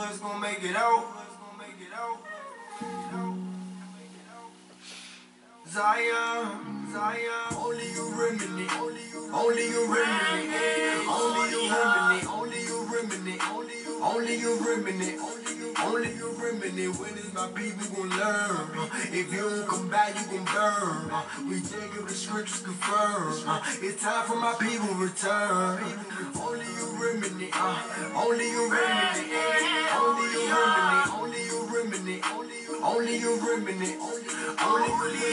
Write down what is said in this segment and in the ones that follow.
us gon' make it out. Zion, Zion, only you remnant, only you remnant, only you remnant, only you remnant, only you remnant, only you remnant. When is my people gon' learn? If you don't come back, you gon' burn. We take it, the scriptures confirm. It's time for my people to return. Only you remnant, only you remnant, only you remnant, only you remnant, only you remnant, only you remnant.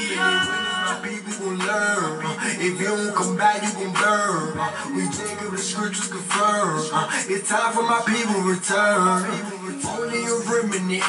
When is my people gon' learn? If you don't come back, you gon' burn. We take it, the scriptures confirm. It's time for my people to return. Only a remnant.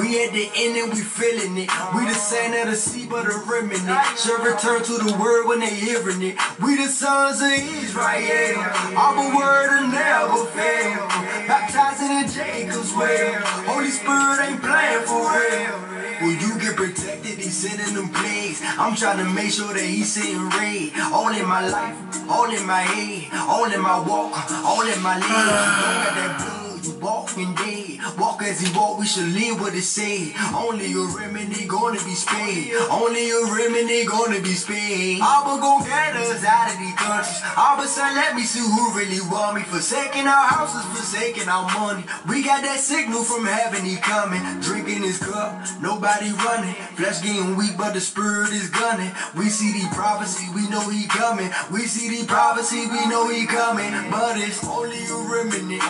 We at the end and we feeling it. We the sand of the sea, but a remnant. Shall return to the word when they hearing it. We the sons of Israel. Our word will never fail. Baptizing in Jacob's well. Holy Spirit ain't playing for real. Will you get protected? He's sending them plagues. I'm trying to make sure that he's sitting raid. All in my life, all in my head, all in my walk, all in my legs. Look at that blood. You walking dead. Walk as he walk, we should live what it say. Only a remedy gonna be spared. Only a remedy gonna be spared. Abba gon' get us out of these countries. Abba son, let me see who really want me. Forsaking our houses, forsaking our money. We got that signal from heaven, he coming. Drinking his cup, nobody running. Flesh getting weak, but the spirit is gunning. We see the prophecy, we know he coming. We see the prophecy, we know he coming. But it's only a remedy.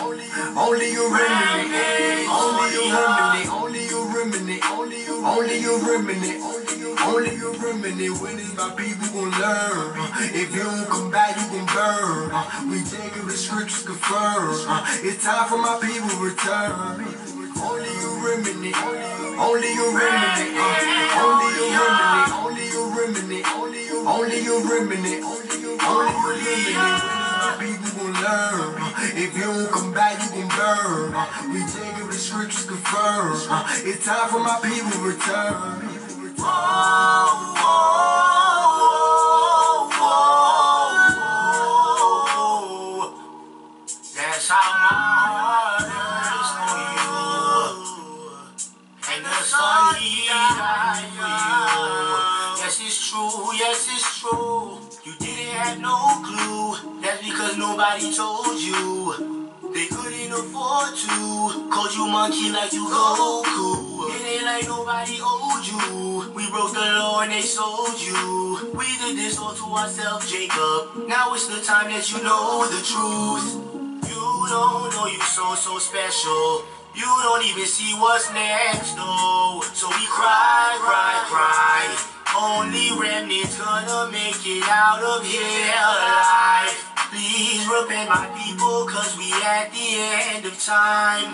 Only you remnant, only you remnant, only you remnant, only you remnant, only you remnant. When is my people gon' learn? If you don't come back, you gon' burn. We take it, the scriptures confirm. It's time for my people to return. Only you remnant, only you remnant, only you remnant, only you remnant, only you remnant, only you remnant. People gon' learn. If you don't come back, you gon' burn. We take it, the scriptures confirm. It's time for my people to return. That's how my heart is for you. And the sun he died for you. Yes, it's true, yes, it's true. You didn't have no clue. That's because nobody told you. They couldn't afford to. Called you monkey like you Goku. It ain't like nobody owed you. We broke the law and they sold you. We did this all to ourselves, Jacob. Now it's the time that you know the truth. You don't know you so special. You don't even see what's next, though. So we cry. Only remnants gonna make it out of here alive. Please repent my people, cause we at the end of time.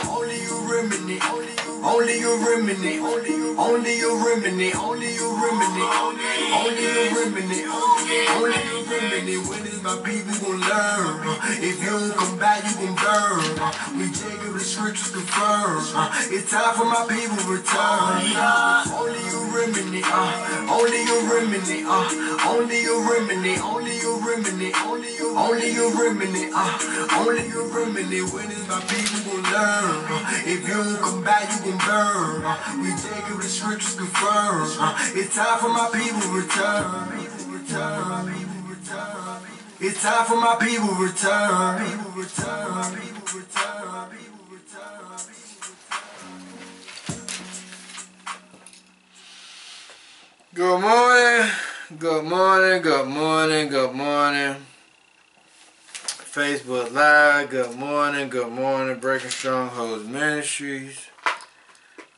Only you remnant, only you remnant, only you remnant, only you remnant, only you remnant, only you remnant. When is my people gon' learn? If you don't come back, you gon' burn. We take it, the scriptures confirm. It's time for my people to return. Only you remnant, only you remnant, only you remnant, only you remnant, only you remnant, only you remnant. When is my people gon' learn? If you don't come back, you gon' burn. We take it, the scriptures confirm. It's time for my people to return. It's time for my people to return. Good morning, good morning, good morning, good morning. Facebook Live, good morning, Breaking Strongholds Ministries.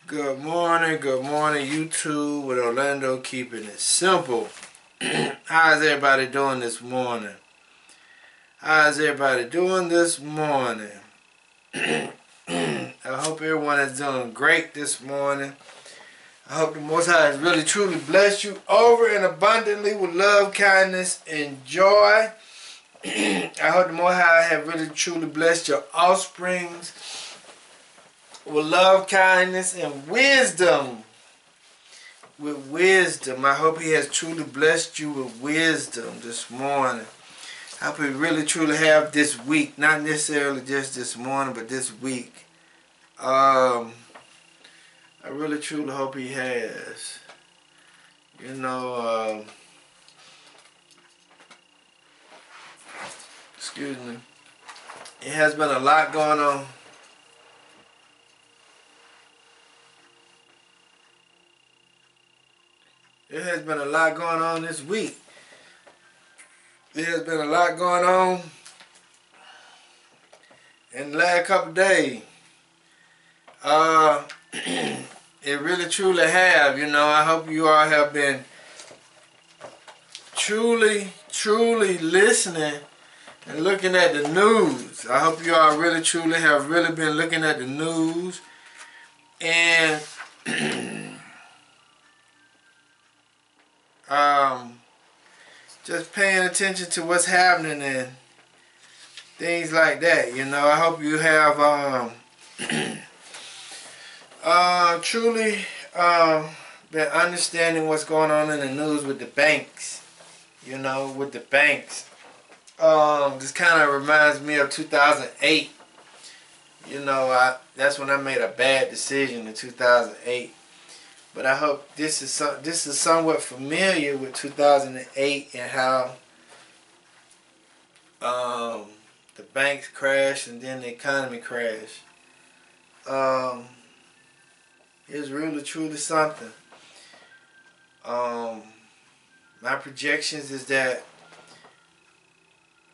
Good morning, YouTube with Orlando keeping it simple. How's everybody doing this morning? I hope everyone is doing great this morning. I hope the Most High has really truly blessed you over and abundantly with love, kindness, and joy. I hope the Most High have really truly blessed your offsprings with love, kindness, and wisdom. I hope he has truly blessed you with wisdom this morning. I hope he really truly have this week, not necessarily just this morning, but this week. I really truly hope he has. You know, excuse me. It has been a lot going on. It has been a lot going on this week. There has been a lot going on in the last couple of days. It really truly have. You know, I hope you all have been truly listening and looking at the news. I hope you all really truly have really been looking at the news and just paying attention to what's happening and things like that. You know, I hope you have truly been understanding what's going on in the news with the banks. You know, with the banks. This kind of reminds me of 2008. You know, that's when I made a bad decision in 2008. But I hope this is somewhat familiar with 2008 and how the banks crashed and then the economy crashed. It's really truly something. My projections is that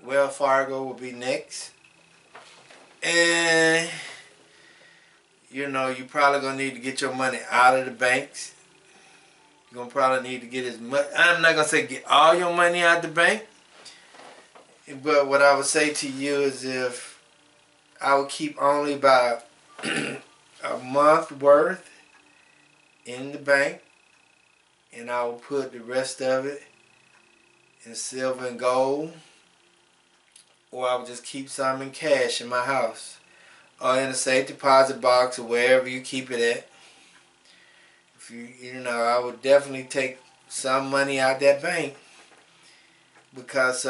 Wells Fargo will be next. And you know, you probably gonna need to get your money out of the banks. You're gonna probably need to get as much. I'm not gonna say get all your money out of the bank, but what I would say to you is if I would keep only about a month worth in the bank, and I will put the rest of it in silver and gold, or I would just keep some in cash in my house or in a safe deposit box or wherever you keep it at. If you know, I would definitely take some money out that bank because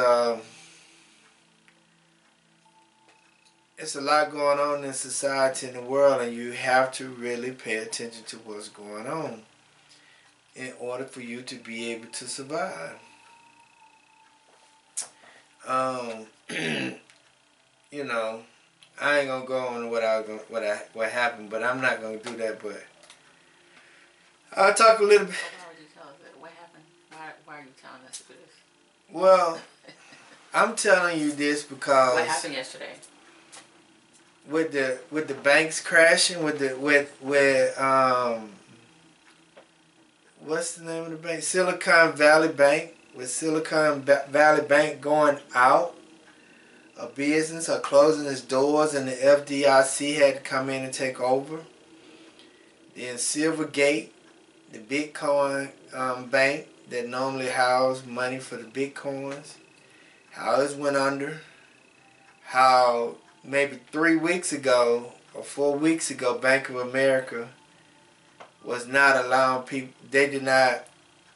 it's a lot going on in society and the world, and you have to really pay attention to what's going on in order for you to be able to survive. You know, I ain't gonna go on what happened, but I'm not gonna do that. But I'll talk a little bit. Why would you tell us that? What happened? Why are you telling us this? Well, I'm telling you this because what happened yesterday? With the banks crashing, with what's the name of the bank? Silicon Valley Bank. With Silicon Valley Bank going out of business or closing its doors, and the FDIC had to come in and take over. Then Silvergate, the Bitcoin bank that normally housed money for the Bitcoins, how it went under. How maybe 3 weeks ago or 4 weeks ago, Bank of America was not allowing people.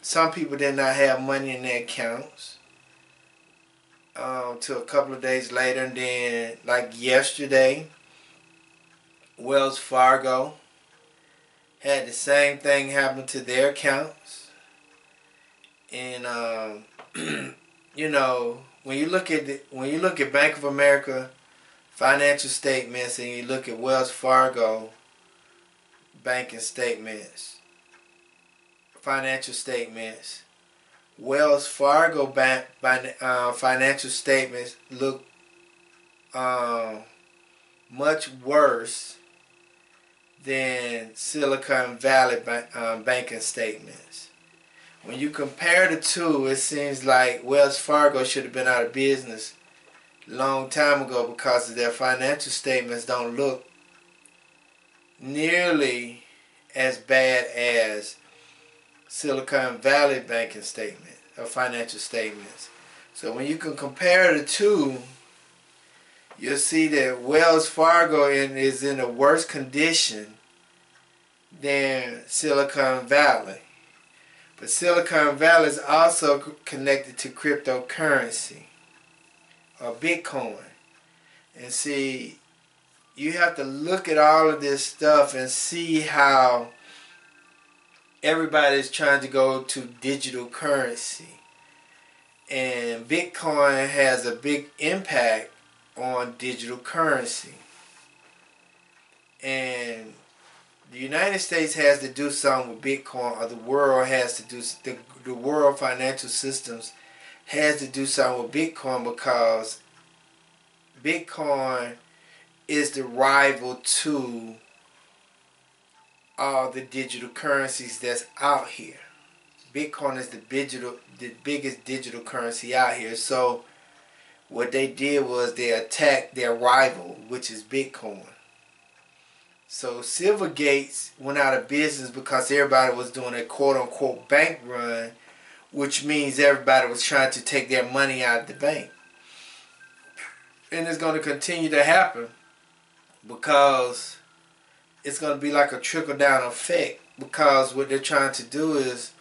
Some people did not have money in their accounts till a couple of days later. And then, like yesterday, Wells Fargo had the same thing happen to their accounts. And you know, when you look at Bank of America financial statements and you look at Wells Fargo banking statements, financial statements, Wells Fargo financial statements look much worse than Silicon Valley banking statements. When you compare the two, it seems like Wells Fargo should have been out of business a long time ago because their financial statements don't look nearly as bad as Silicon Valley banking statement or financial statements. So when you can compare the two, you'll see that Wells Fargo is in a worse condition than Silicon Valley. But Silicon Valley is also connected to cryptocurrency. or Bitcoin. And see, you have to look at all of this stuff and see how everybody is trying to go to digital currency. And Bitcoin has a big impact on digital currency. And the United States has to do something with Bitcoin, or the world has to do, the world financial systems has to do something with Bitcoin, because Bitcoin is the rival to all the digital currencies that's out here. Bitcoin is the biggest digital currency out here. So what they did was they attacked their rival, which is Bitcoin. So Silvergates went out of business because everybody was doing a quote-unquote bank run, which means everybody was trying to take their money out of the bank. And it's going to continue to happen, because it's going to be like a trickle-down effect, because what they're trying to do is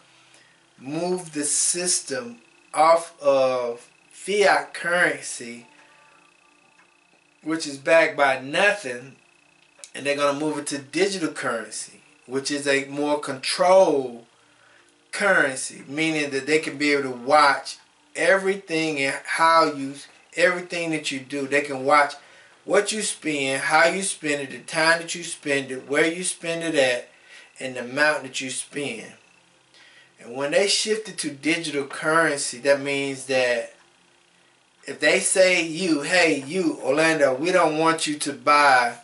move the system off of fiat currency, which is backed by nothing, and they're going to move it to digital currency, which is a more controlled currency, meaning that they can be able to watch everything and everything that you do. They can watch what you spend, how you spend it, the time that you spend it, where you spend it at, and the amount that you spend. And when they shifted to digital currency, that means that if they say hey, you, Orlando, we don't want you to buy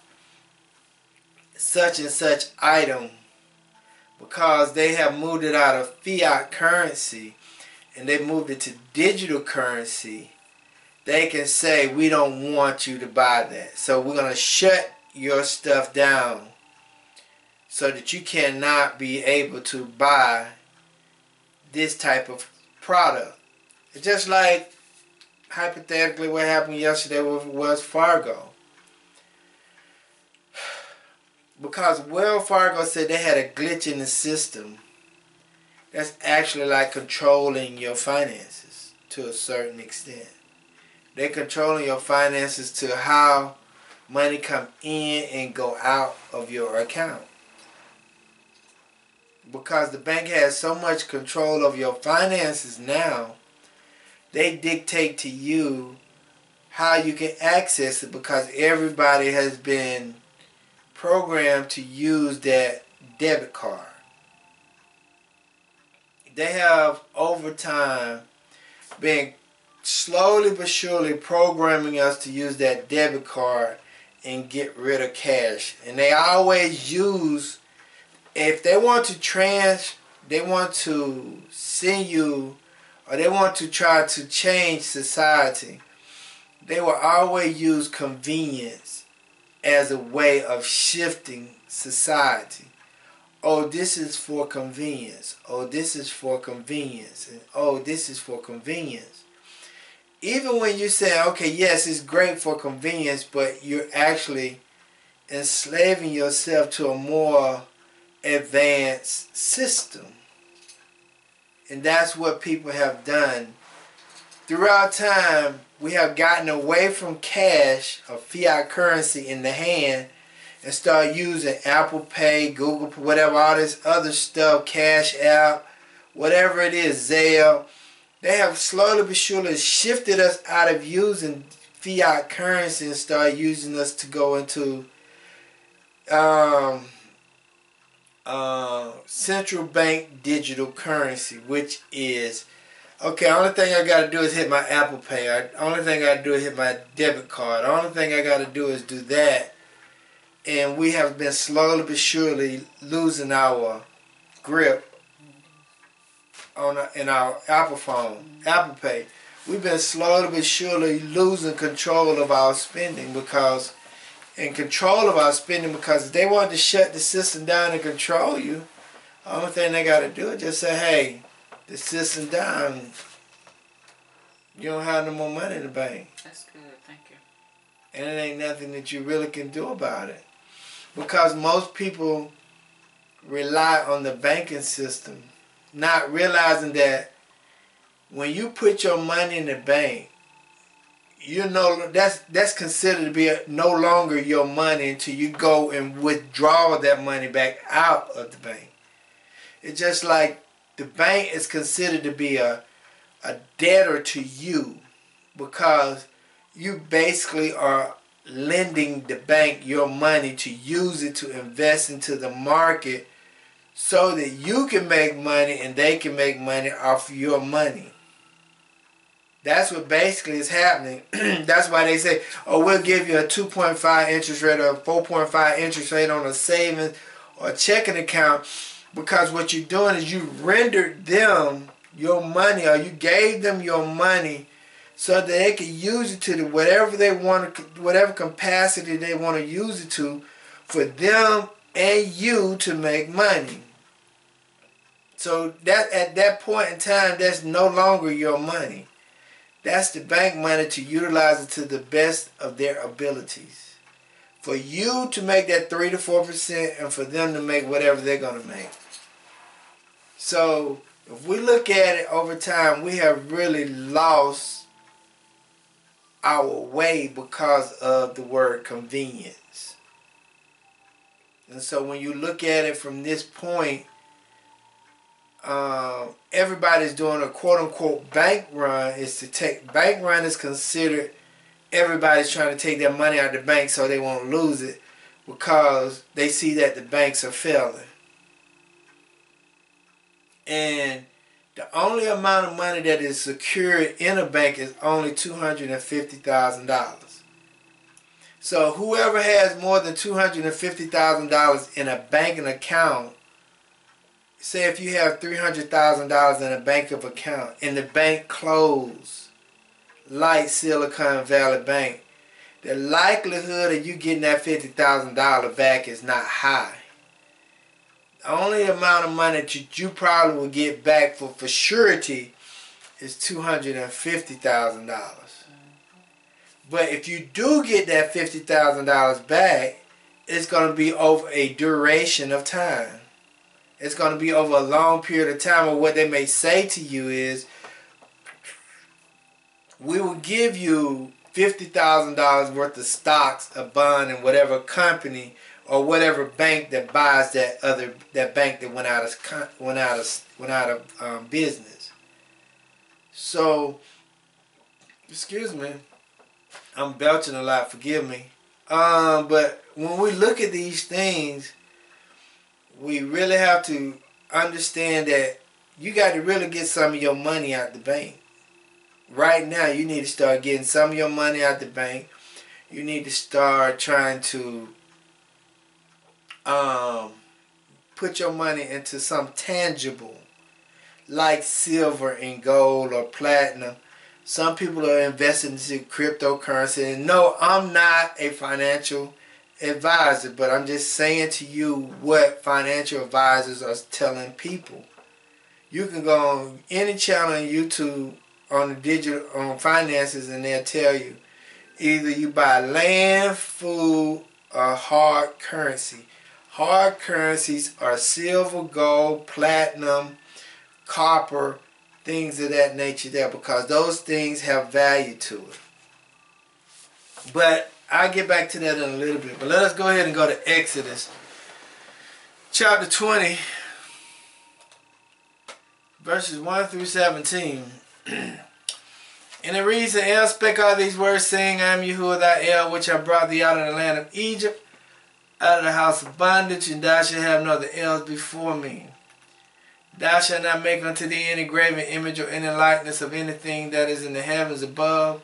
such and such item, because they have moved it out of fiat currency and they moved it to digital currency, they can say, we don't want you to buy that. So we're going to shut your stuff down so that you cannot be able to buy this type of product. It's just like, hypothetically, what happened yesterday with Wells Fargo. Because Wells Fargo said they had a glitch in the system that's actually like controlling your finances to a certain extent. They're controlling your finances to how money come in and go out of your account. Because the bank has so much control of your finances now, they dictate to you how you can access it, because everybody has been programmed to use that debit card. They have over time been slowly but surely programming us to use that debit card and get rid of cash. And they always use, if they want to they want to send you, or they want to try to change society, they will always use convenience as a way of shifting society. Oh, this is for convenience. Oh, this is for convenience. And oh, this is for convenience. Even when you say, okay, yes, it's great for convenience, but you're actually enslaving yourself to a more advanced system. And that's what people have done. Throughout time, we have gotten away from cash or fiat currency in the hand and start using Apple Pay, Google Pay, whatever, all this other stuff, Cash App, whatever it is, Zelle. They have slowly but surely shifted us out of using fiat currency and start using us to go into central bank digital currency, which is, okay, only thing I got to do is hit my Apple Pay. Only thing I got to do is hit my debit card. The only thing I got to do is do that. And we have been slowly but surely losing our grip in our Apple phone, Apple Pay. We've been slowly but surely losing control of our spending, because if they want to shut the system down and control you, the only thing they got to do is just say, hey, the system down. You don't have no more money in the bank. That's good, thank you. And it ain't nothing that you really can do about it. Because most people rely on the banking system, not realizing that when you put your money in the bank, you know, that's considered to be no longer your money until you go and withdraw that money back out of the bank. It's just like the bank is considered to be a debtor to you, because you basically are lending the bank your money to use it to invest into the market so that you can make money and they can make money off your money. That's what basically is happening. That's why they say, oh, we'll give you a 2.5 interest rate or a 4.5 interest rate on a savings or checking account, because what you're doing is you rendered them your money, or you gave them your money so that they can use it to whatever they want, whatever capacity they want to use it to, for them and you to make money. So that at that point in time, that's no longer your money. That's the bank money to utilize it to the best of their abilities. For you to make that 3 to 4% and for them to make whatever they're going to make. So if we look at it over time, we have really lost our way because of the word convenience. And so when you look at it from this point, everybody's doing a quote-unquote bank run. Bank run is considered everybody's trying to take their money out of the bank so they won't lose it, because they see that the banks are failing. And the only amount of money that is secured in a bank is only $250,000. So whoever has more than $250,000 in a banking account, say if you have $300,000 in a bank account and the bank closed, like Silicon Valley Bank, the likelihood of you getting that $50,000 back is not high. The only amount of money that you probably will get back for surety is $250,000. But if you do get that $50,000 back, it's going to be over a duration of time. It's going to be over a long period of time. Or what they may say to you is, we will give you $50,000 worth of stocks, a bond, in whatever company or whatever bank that buys that bank that went out of business. So, excuse me, I'm belching a lot. Forgive me. But when we look at these things, we really have to understand that you got to really get some of your money out the bank. Right now, you need to start getting some of your money out the bank. You need to start trying to put your money into some tangible, like silver and gold or platinum. Some people are investing into cryptocurrency. And no, I'm not a financial advisor, but I'm just saying to you what financial advisors are telling people. You can go on any channel on YouTube on finances, and they'll tell you either you buy land, food, or hard currency. Hard currencies are silver, gold, platinum, copper, things of that nature there, because those things have value to it. But I'll get back to that in a little bit. But let us go ahead and go to Exodus chapter 20, verses 1 through 17. And it reads, And El spake all these words, saying, I am Yahuwah thy El, which I brought thee out of the land of Egypt, out of the house of bondage, and thou shalt have no other Els before me. Thou shalt not make unto thee any graven image or any likeness of anything that is in the heavens above,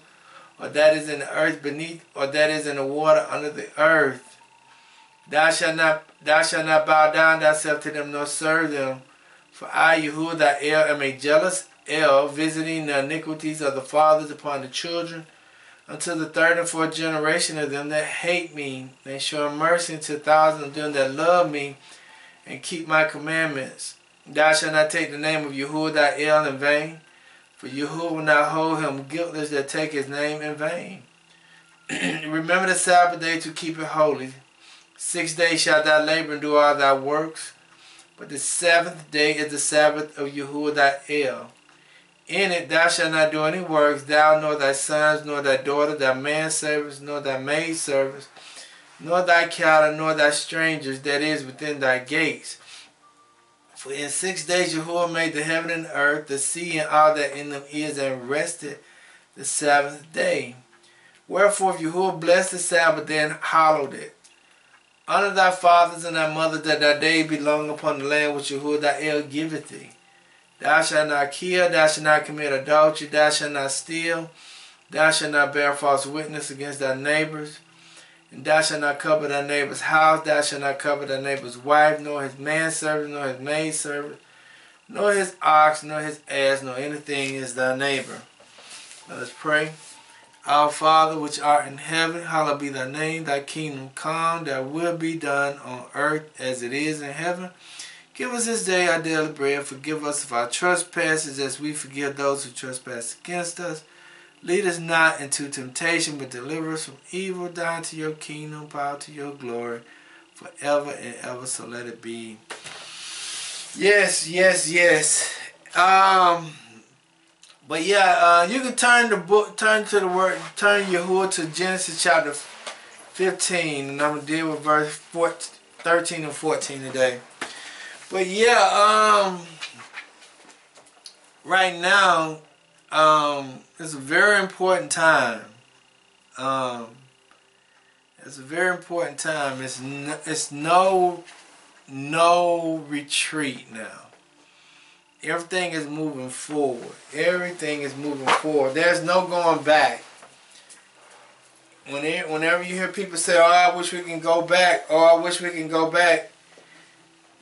or that is in the earth beneath, or that is in the water under the earth. Thou shalt not bow down thyself to them, nor serve them. For I, Yahuwah thy El, am a jealous El, visiting the iniquities of the fathers upon the children, unto the third and fourth generation of them that hate me, and show mercy to thousands of them that love me, and keep my commandments. Thou shalt not take the name of Yahuwah thy El in vain, for Yahuwah will not hold him guiltless that take his name in vain. Remember the Sabbath day to keep it holy. 6 days shalt thou labor and do all thy works, but the seventh day is the Sabbath of Yahuwah thy El. In it thou shalt not do any works, thou nor thy sons, nor thy daughter, thy manservants, nor thy maidservants, nor thy cattle, nor thy strangers that is within thy gates. For in 6 days Yahuwah made the heaven and the earth, the sea, and all that in them is, and rested the seventh day. Wherefore, if Yahuwah blessed the Sabbath day and hallowed it, honor thy fathers and thy mothers, that thy days be long upon the land which Yahuwah thy El giveth thee. Thou shalt not kill, thou shalt not commit adultery, thou shalt not steal, thou shalt not bear false witness against thy neighbors, and thou shalt not covet thy neighbor's house, thou shalt not covet thy neighbor's wife, nor his manservant, nor his maidservant, nor his ox, nor his ass, nor anything is thy neighbor. Let us pray. Our Father, which art in heaven, hallowed be thy name, thy kingdom come, thy will be done on earth as it is in heaven. Give us this day our daily bread. Forgive us of our trespasses as we forgive those who trespass against us. Lead us not into temptation, but deliver us from evil. Thine to your kingdom, power to your glory, forever and ever. So let it be. Yes, yes, yes. But yeah, you can turn the book, turn to the word, turn Yahuwah to Genesis chapter 15, and I'm gonna deal with verse 13 and 14 today. But yeah, right now, it's a very important time. It's a very important time. It's no retreat now. Everything is moving forward. Everything is moving forward. There's no going back. Whenever you hear people say, "Oh, I wish we can go back," "Oh, I wish we can go back,"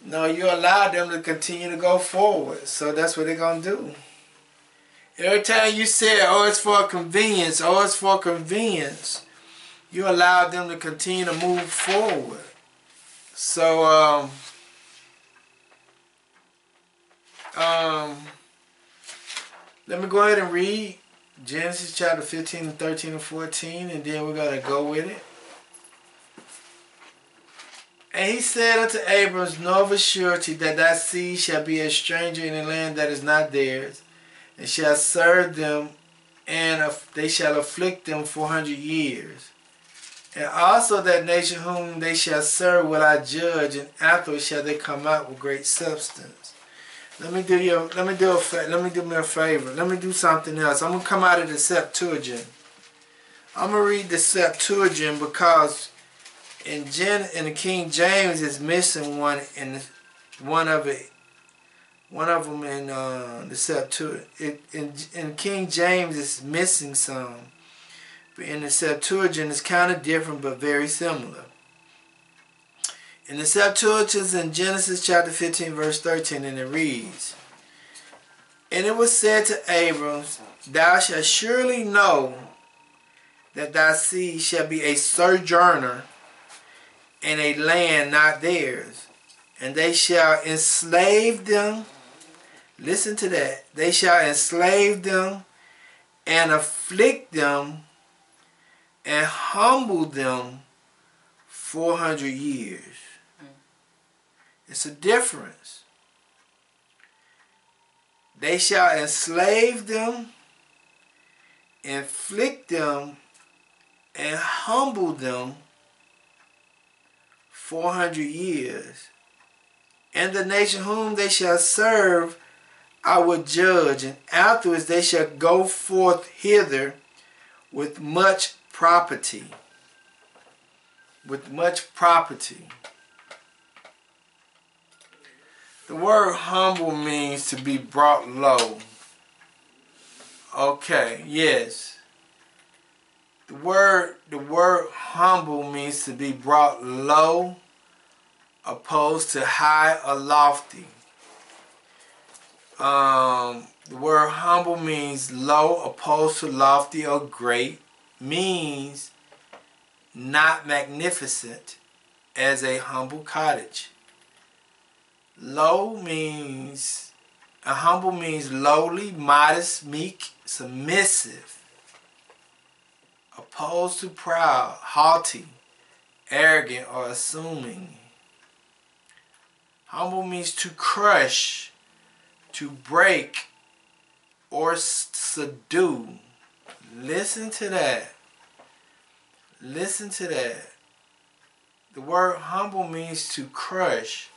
no, you allow them to continue to go forward. So that's what they're going to do. Every time you say, "Oh, it's for convenience," "Oh, it's for convenience," you allow them to continue to move forward. So, let me go ahead and read Genesis chapter 15 and 13 and 14, and then we're going to go with it. And he said unto Abram, know of a surety that thy seed shall be a stranger in a land that is not theirs, and shall serve them, and they shall afflict them 400 years. And also that nation whom they shall serve will I judge, and afterwards shall they come out with great substance. Let me do me a favor. Let me do something else. I'm gonna come out of the Septuagint. I'm gonna read the Septuagint because in the King James is missing one of them in the Septuagint. In King James it's missing some, but in the Septuagint it's kind of different but very similar. In the Septuagint in Genesis chapter 15 verse 13, and it reads, and it was said to Abram, thou shalt surely know that thy seed shall be a sojourner in a land not theirs, and they shall enslave them. Listen to that. They shall enslave them and afflict them and humble them 400 years. It's a difference. They shall enslave them, inflict them, and humble them 400 years. And the nation whom they shall serve I will judge, and afterwards they shall go forth hither with much property. With much property. The word humble means to be brought low. Okay, yes. The word humble means to be brought low, opposed to high or lofty. The word humble means low, opposed to lofty or great, means not magnificent, as a humble cottage. Humble means lowly, modest, meek, submissive, opposed to proud, haughty, arrogant, or assuming. Humble means to crush, to break, or subdue. Listen to that. Listen to that. The word humble means to crush,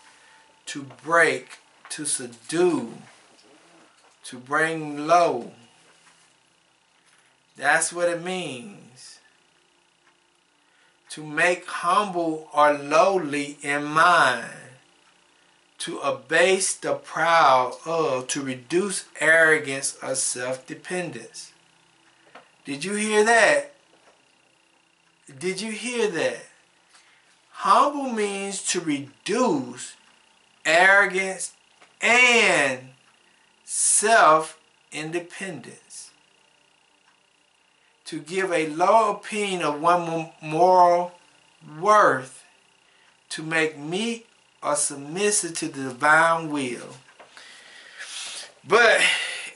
to break, to subdue, to bring low. That's what it means. To make humble or lowly in mind. To abase the proud of, to reduce arrogance or self-dependence. Did you hear that? Did you hear that? Humble means to reduce arrogance and self-independence. To give a low opinion of one's moral worth. To make meek or submissive to the divine will. But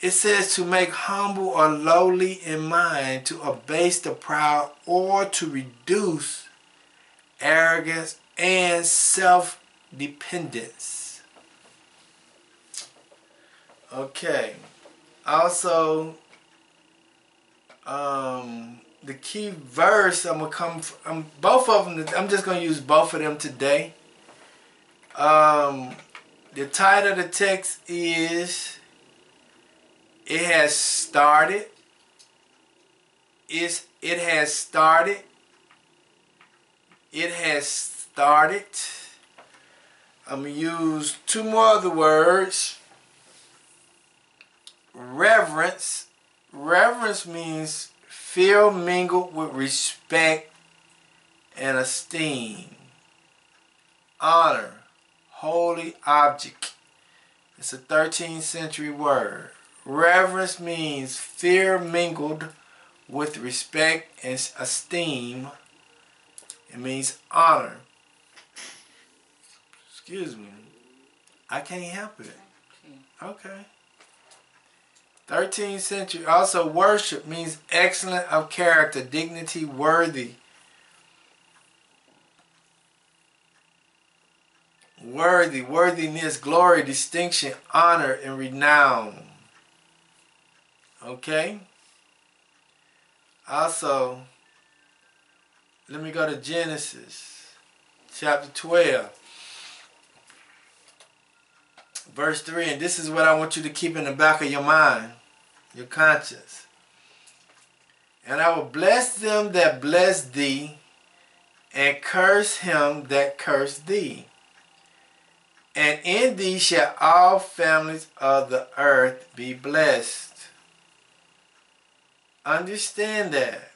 it says to make humble or lowly in mind, to abase the proud, or to reduce arrogance and self-dependence. Okay. Also, the key verse, both of them, I'm just going to use both of them today. The title of the text is It Has Started. It has started. It has started. I'm going to use two more other words. Reverence. Reverence means fear mingled with respect and esteem. Honor. Holy object. It's a 13th century word. Reverence means fear mingled with respect and esteem. It means honor. Excuse me. I can't help it. Okay. 13th century. Also, worship means excellent of character, dignity, worthy. Worthy, worthiness, glory, distinction, honor, and renown. Okay? Also, let me go to Genesis chapter 12. Verse 3, and this is what I want you to keep in the back of your mind, your conscience. And I will bless them that bless thee, and curse him that curse thee. And in thee shall all families of the earth be blessed. Understand that.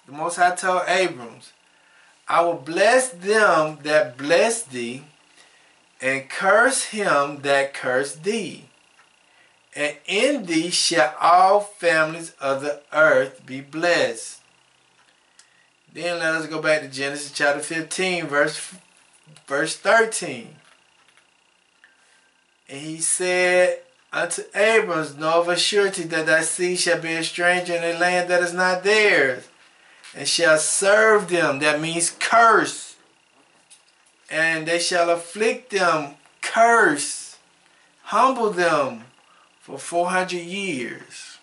The Most High told Abrams, I will bless them that bless thee, and curse him that curse thee. And in thee shall all families of the earth be blessed. Then let us go back to Genesis chapter 15, verse 13. And he said unto Abrams, know of a surety that thy seed shall be a stranger in a land that is not theirs, and shall serve them. That means curse. And they shall afflict them, curse, humble them for 400 years.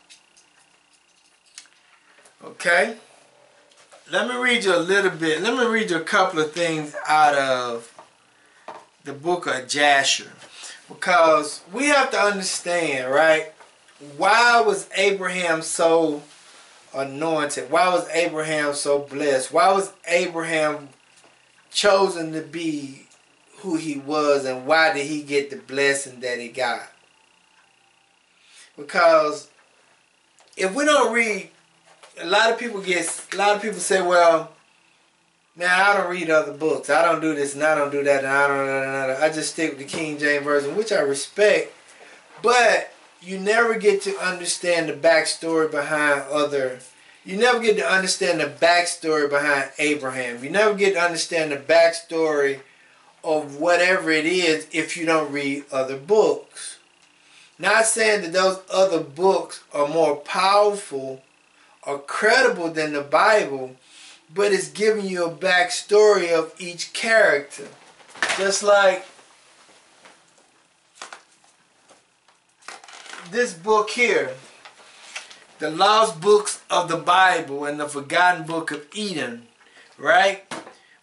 Okay? Let me read you a little bit. Let me read you a couple of things out of the book of Jasher. Because we have to understand, right? Why was Abraham so anointed? Why was Abraham so blessed? Why was Abraham chosen to be who he was, and why did he get the blessing that he got? Because if we don't read, a lot of people say, well, man, I don't read other books. I don't do this and I don't do that and I just stick with the King James Version, which I respect. But you never get to understand the backstory behind you never get to understand the backstory behind Abraham. You never get to understand the backstory of whatever it is if you don't read other books. Not saying that those other books are more powerful or credible than the Bible, but it's giving you a backstory of each character. Just like this book here, the lost books of the Bible and the forgotten book of Eden, right?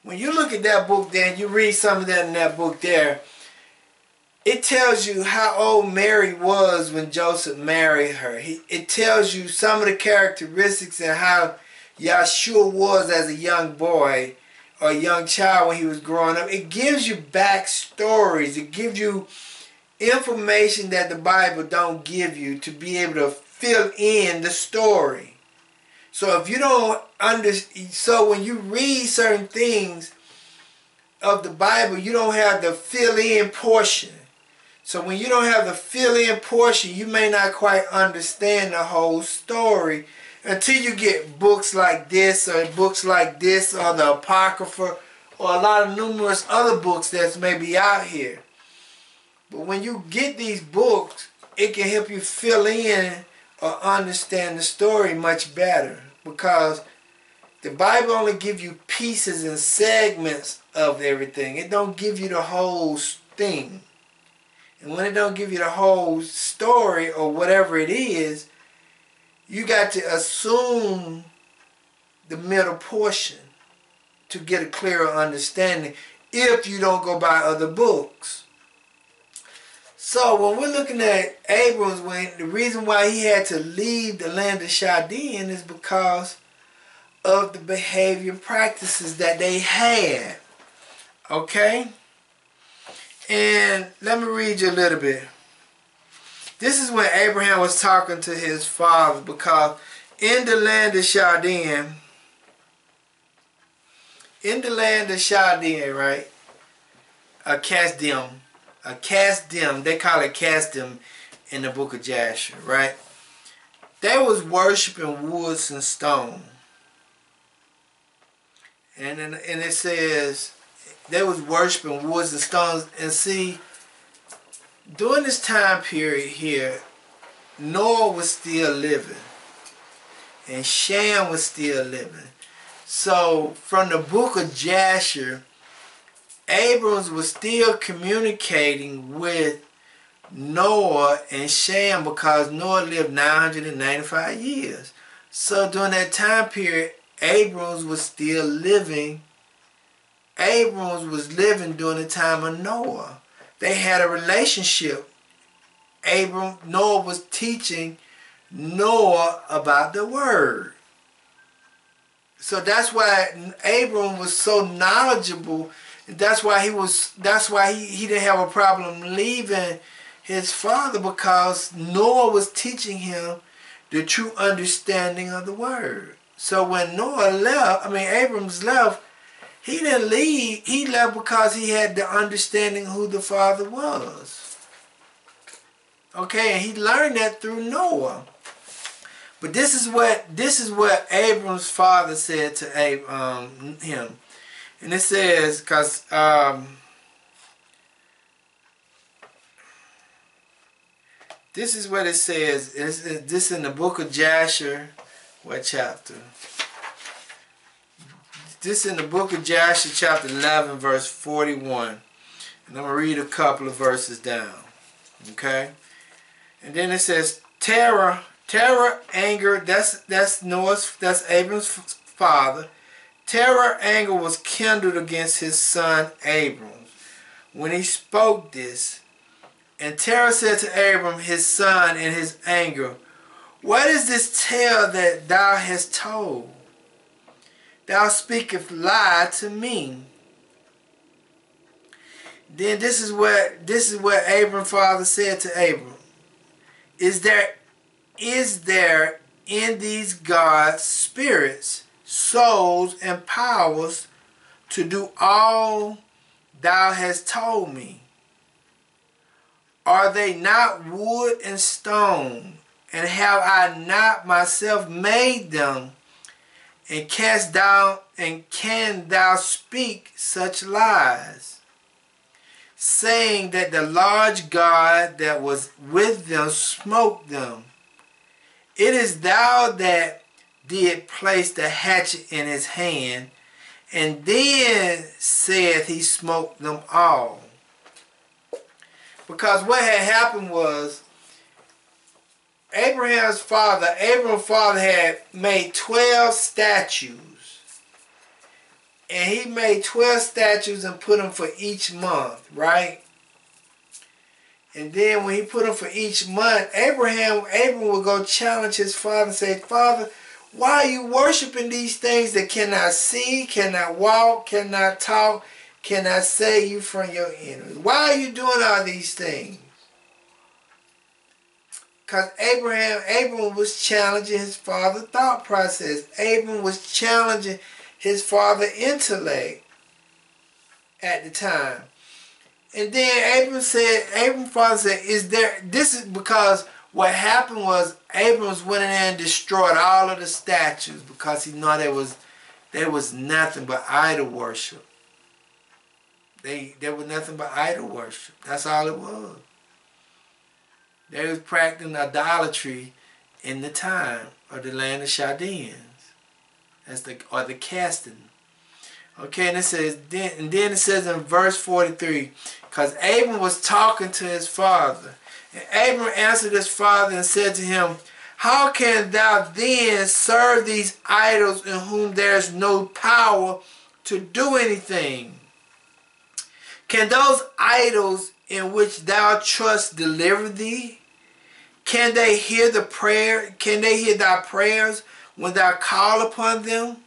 When you look at that book there and you read some of that in that book there, it tells you how old Mary was when Joseph married her. It tells you some of the characteristics and how Yahshua was as a young boy or a young child when he was growing up. It gives you backstories. It gives you information that the Bible don't give you to be able to fill in the story. So if you don't understand, so when you read certain things of the Bible, you don't have the fill-in portion. So when you don't have the fill-in portion, you may not quite understand the whole story until you get books like this or books like this or the Apocrypha or a lot of numerous other books that's maybe out here. But when you get these books, it can help you fill in or understand the story much better, because the Bible only gives you pieces and segments of everything. It don't give you the whole thing. And when it don't give you the whole story or whatever it is, you got to assume the middle portion to get a clearer understanding if you don't go by other books. So when we're looking at Abram's, the reason why he had to leave the land of Chaldean is because of the behavior practices that they had. Okay? And let me read you a little bit. This is when Abraham was talking to his father, because in the land of Chaldean, right? A Kasdim, they call it Kasdim in the book of Jasher, right? They was worshiping woods and stone. And it says they was worshiping woods and stones. And see, during this time period here, Noah was still living and Shem was still living. So from the book of Jasher, Abrams was still communicating with Noah and Shem, because Noah lived 995 years. So during that time period, Abrams was still living. Abrams was living during the time of Noah. They had a relationship. Noah was teaching Noah about the word. So that's why Abram was so knowledgeable. That's why he didn't have a problem leaving his father, because Noah was teaching him the true understanding of the word. So when Abrams left, he didn't leave. He left because he had the understanding who the Father was. Okay, and he learned that through Noah. But this is what Abram's father said to him, and it says, because this is what it says. This in the book of Jasher, what chapter? This in the book of Jasher, chapter 11, verse 41. And I'm going to read a couple of verses down. Okay? And then it says, terror, anger, that's Abram's father. Terror, anger was kindled against his son Abram when he spoke this. And Terah said to Abram, his son, in his anger, what is this tale that thou hast told? Thou speakest lie to me. Then this is what Abram's father said to Abram. Is there in these gods spirits, souls, and powers to do all thou hast told me? Are they not wood and stone? And have I not myself made them? And can thou speak such lies, saying that the large God that was with them smote them? It is thou that did place the hatchet in his hand, and then saith he smote them all. Because what had happened was, Abraham's father had made 12 statues. And he made 12 statues and put them for each month, right? And then when he put them for each month, Abram would go challenge his father and say, Father, why are you worshiping these things that cannot see, cannot walk, cannot talk, cannot save you from your enemies? Why are you doing all these things? Because Abram was challenging his father's thought process. Abram was challenging his father's intellect at the time. And then Abram's father said, this is because what happened was Abram went in there and destroyed all of the statues because he knew there was nothing but idol worship. There was nothing but idol worship. That's all it was. They was practicing idolatry in the time of the land of Chaldeans, or the casting. Okay, and then it says in verse 43, because Abram was talking to his father, and Abram answered his father and said to him, how can thou then serve these idols in whom there is no power to do anything? Can those idols in which thou trust deliver thee? Can they hear the prayer? Can they hear thy prayers when thou call upon them?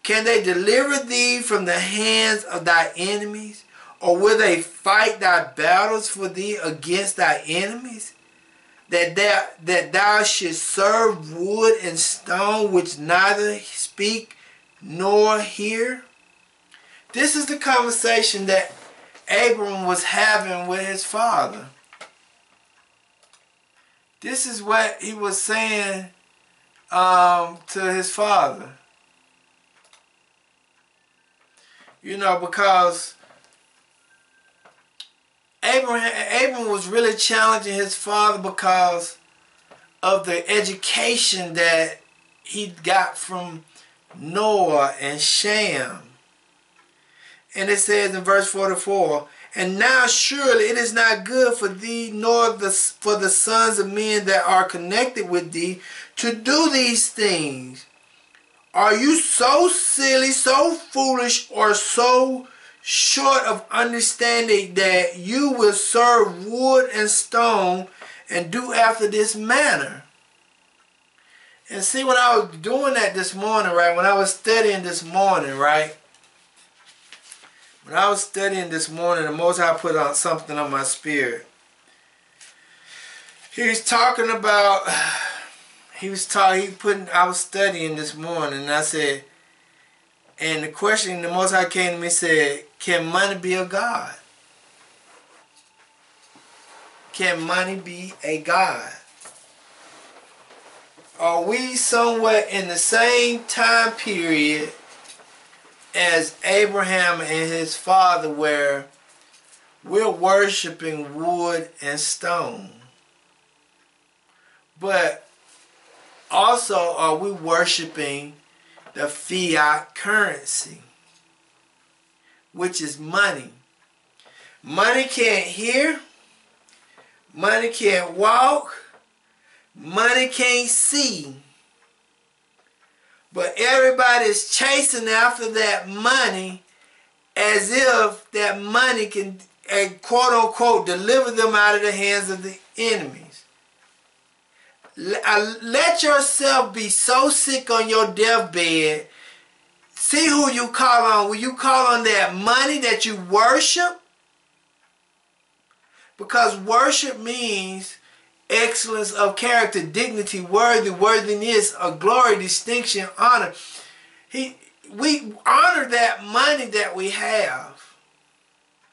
Can they deliver thee from the hands of thy enemies? Or will they fight thy battles for thee against thy enemies? That thou shouldst serve wood and stone, which neither speak nor hear? This is the conversation that Abram was having with his father. This is what he was saying to his father. You know, because Abram was really challenging his father because of the education that he got from Noah and Shem. And it says in verse 44, and now surely it is not good for thee nor for the sons of men that are connected with thee to do these things. Are you so silly, so foolish, or so short of understanding that you will serve wood and stone and do after this manner? And see, when I was doing that this morning, right, when I was studying this morning, right, when I was studying this morning, the Most High put on something on my spirit. He was talking about, I was studying this morning, and I said, and the question, the Most High came to me and said, can money be a God? Can money be a God? Are we somewhat in the same time period as Abraham and his father, where we're worshiping wood and stone? But also, are we worshiping the fiat currency, which is money? Money can't hear, money can't walk, money can't see. But everybody's chasing after that money as if that money can, quote unquote, deliver them out of the hands of the enemies. Let yourself be so sick on your deathbed. See who you call on. Will you call on that money that you worship? Because worship means excellence of character, dignity, worthiness of glory, distinction, honor. We honor that money that we have.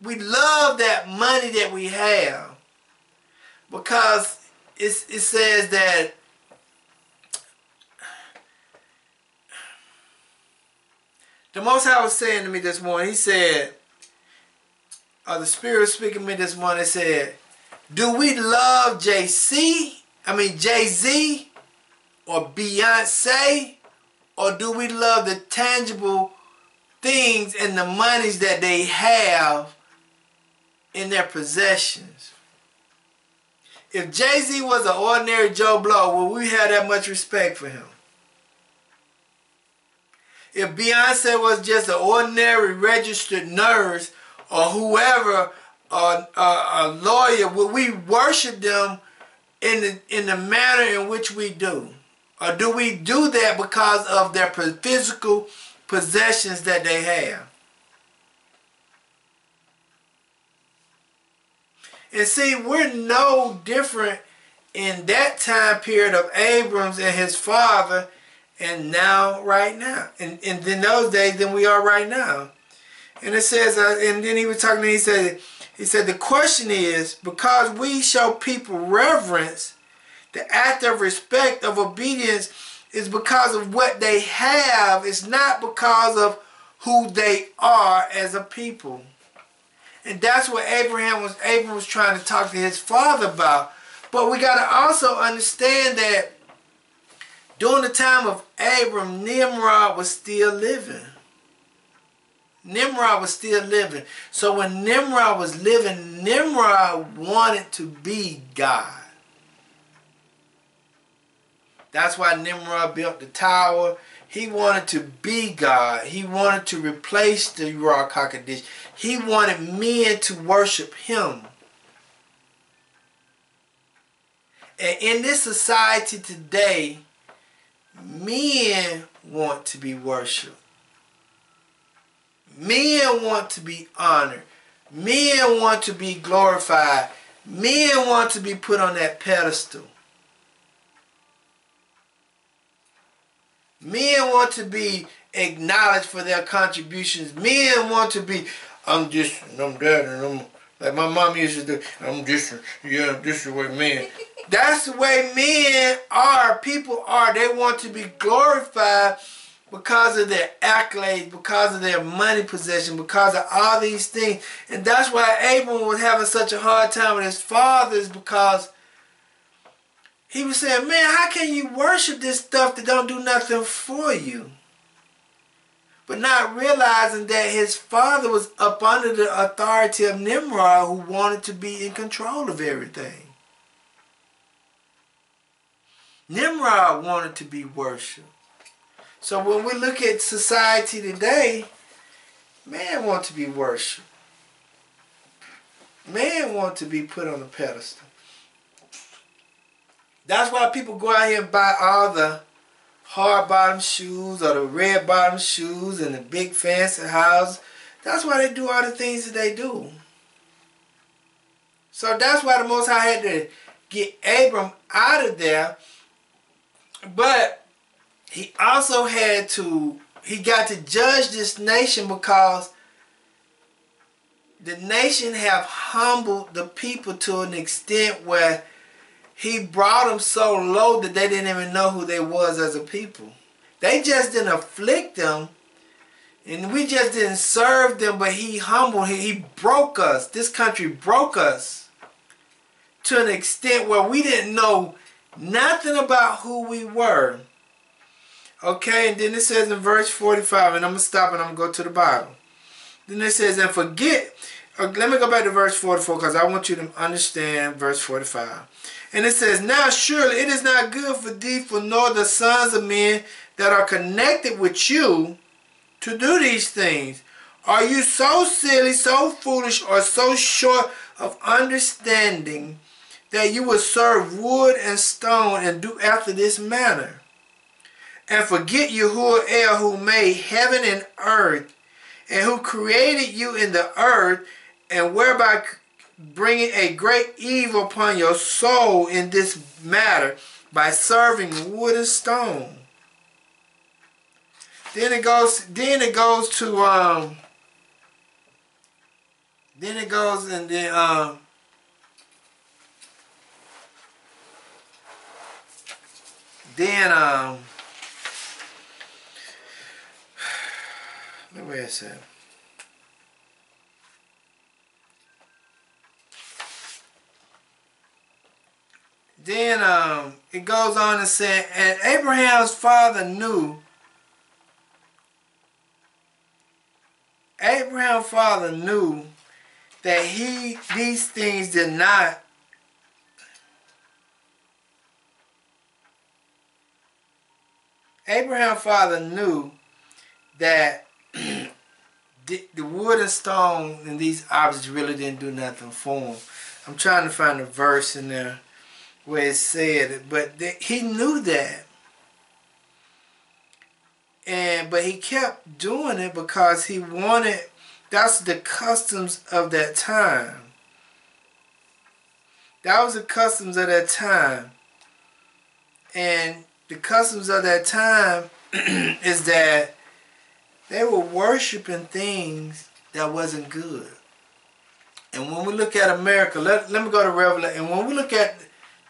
We love that money that we have. Because it says that the Most High was saying to me this morning, he said, the Spirit was speaking to me this morning, said, do we love Jay-Z or Beyonce, or do we love the tangible things and the monies that they have in their possessions? If Jay-Z was an ordinary Joe Blow, would we have that much respect for him? If Beyonce was just an ordinary registered nurse or whoever, a lawyer, would we worship them in the manner in which we do? Or do we do that because of their physical possessions that they have? And see, we're no different in that time period of Abrams and his father and now, right now. And in those days than we are right now. And it says, and then he was talking, he said, the question is, because we show people reverence, the act of respect, of obedience, is because of what they have. It's not because of who they are as a people. And that's what Abraham was trying to talk to his father about. But we got to also understand that during the time of Abram, Nimrod was still living. Nimrod was still living. So when Nimrod was living, Nimrod wanted to be God. That's why Nimrod built the tower. He wanted to be God. He wanted to replace the Ruach HaKodesh. He wanted men to worship him. And in this society today, men want to be worshipped. Men want to be honored. Men want to be glorified. Men want to be put on that pedestal. Men want to be acknowledged for their contributions. Men want to be, I'm this and I'm that and I'm, like my mom used to do, I'm this, yeah, this is the way men. That's the way men are, people are. They want to be glorified because of their accolades, because of their money possession, because of all these things. And that's why Abram was having such a hard time with his fathers, because he was saying, man, how can you worship this stuff that don't do nothing for you? But not realizing that his father was up under the authority of Nimrod, who wanted to be in control of everything. Nimrod wanted to be worshipped. So when we look at society today, man wants to be worshipped. Man wants to be put on a pedestal. That's why people go out here and buy all the hard bottom shoes or the red bottom shoes and the big fancy houses. That's why they do all the things that they do. So that's why the Most High had to get Abram out of there. But he also had to, he got to judge this nation because the nation have humbled the people to an extent where he brought them so low that they didn't even know who they was as a people. They just didn't afflict them, and we just didn't serve them, but he humbled, he broke us. This country broke us to an extent where we didn't know nothing about who we were. Okay, and then it says in verse 45, and I'm going to stop and I'm going to go to the Bible. Then it says, and forget, let me go back to verse 44 because I want you to understand verse 45. And it says, now surely it is not good for thee, for nor the sons of men that are connected with you to do these things. Are you so silly, so foolish, or so short of understanding that you will serve wood and stone and do after this manner? And forget Yahuwah who made heaven and earth, and who created you in the earth, and whereby bringing a great evil upon your soul in this matter by serving wood and stone. Then it goes to where is it? Then it goes on and say, and Abraham's father knew. Abraham's father knew that these things did not Abraham's father knew that the wood and stone and these objects really didn't do nothing for him. I'm trying to find a verse in there where it said it, but he knew that. But he kept doing it because he wanted, that's the customs of that time. That was the customs of that time. And the customs of that time is that they were worshiping things that wasn't good. And when we look at America, let me go to Revelation. And when we look at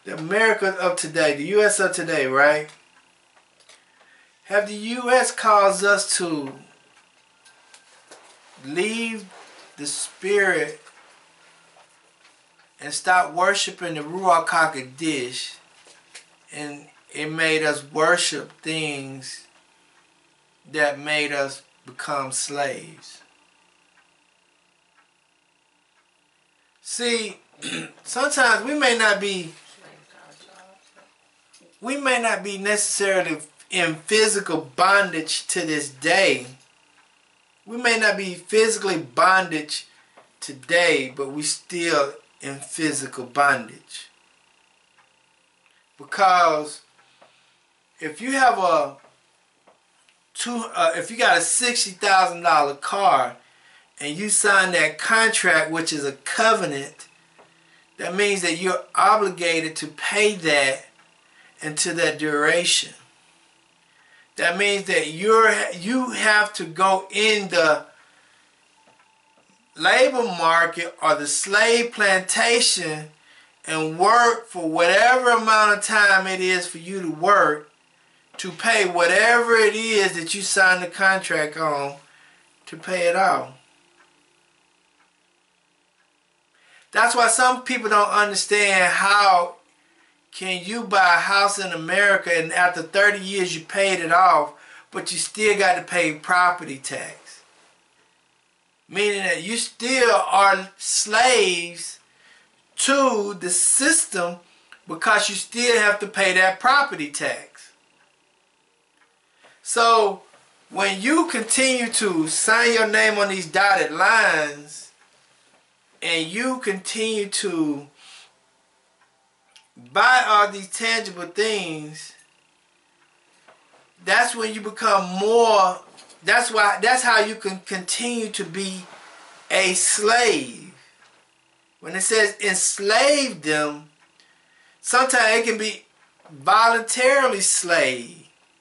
the America of today, the U.S. of today, right? Have the U.S. caused us to leave the spirit and stop worshiping the Ruach HaKodesh, and it made us worship things that made us become slaves? See, sometimes we may not be necessarily in physical bondage to this day. We may not be physically bondage today, but we still in physical bondage. Because if you have if you got a $60,000 car and you sign that contract, which is a covenant, that means that you're obligated to pay that until that duration. That means that you have to go in the labor market or the slave plantation and work for whatever amount of time it is for you to work to pay whatever it is that you signed the contract on to pay it off. That's why some people don't understand how can you buy a house in America and after 30 years you paid it off, but you still got to pay property tax. Meaning that you still are slaves to the system because you still have to pay that property tax. So when you continue to sign your name on these dotted lines and you continue to buy all these tangible things, that's when you become more, that's how you can continue to be a slave. When it says enslave them, sometimes it can be voluntarily slave.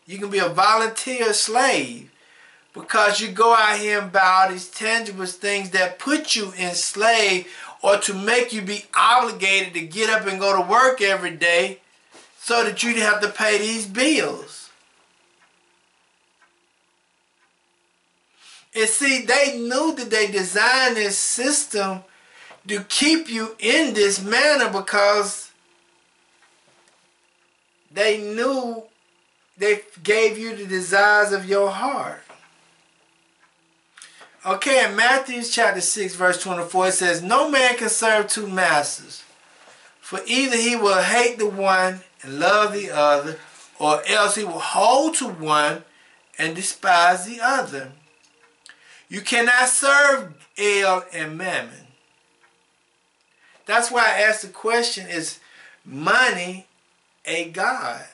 You can be a volunteer slave because you go out here and buy all these tangible things that put you enslaved or to make you be obligated to get up and go to work every day so that you have to pay these bills. And see, they knew that they designed this system to keep you in this manner because they knew they gave you the desires of your heart. Okay, in Matthew chapter 6, verse 24, it says, "No man can serve two masters, for either he will hate the one and love the other, or else he will hold to one and despise the other. You cannot serve El and Mammon." That's why I asked the question, is money a god?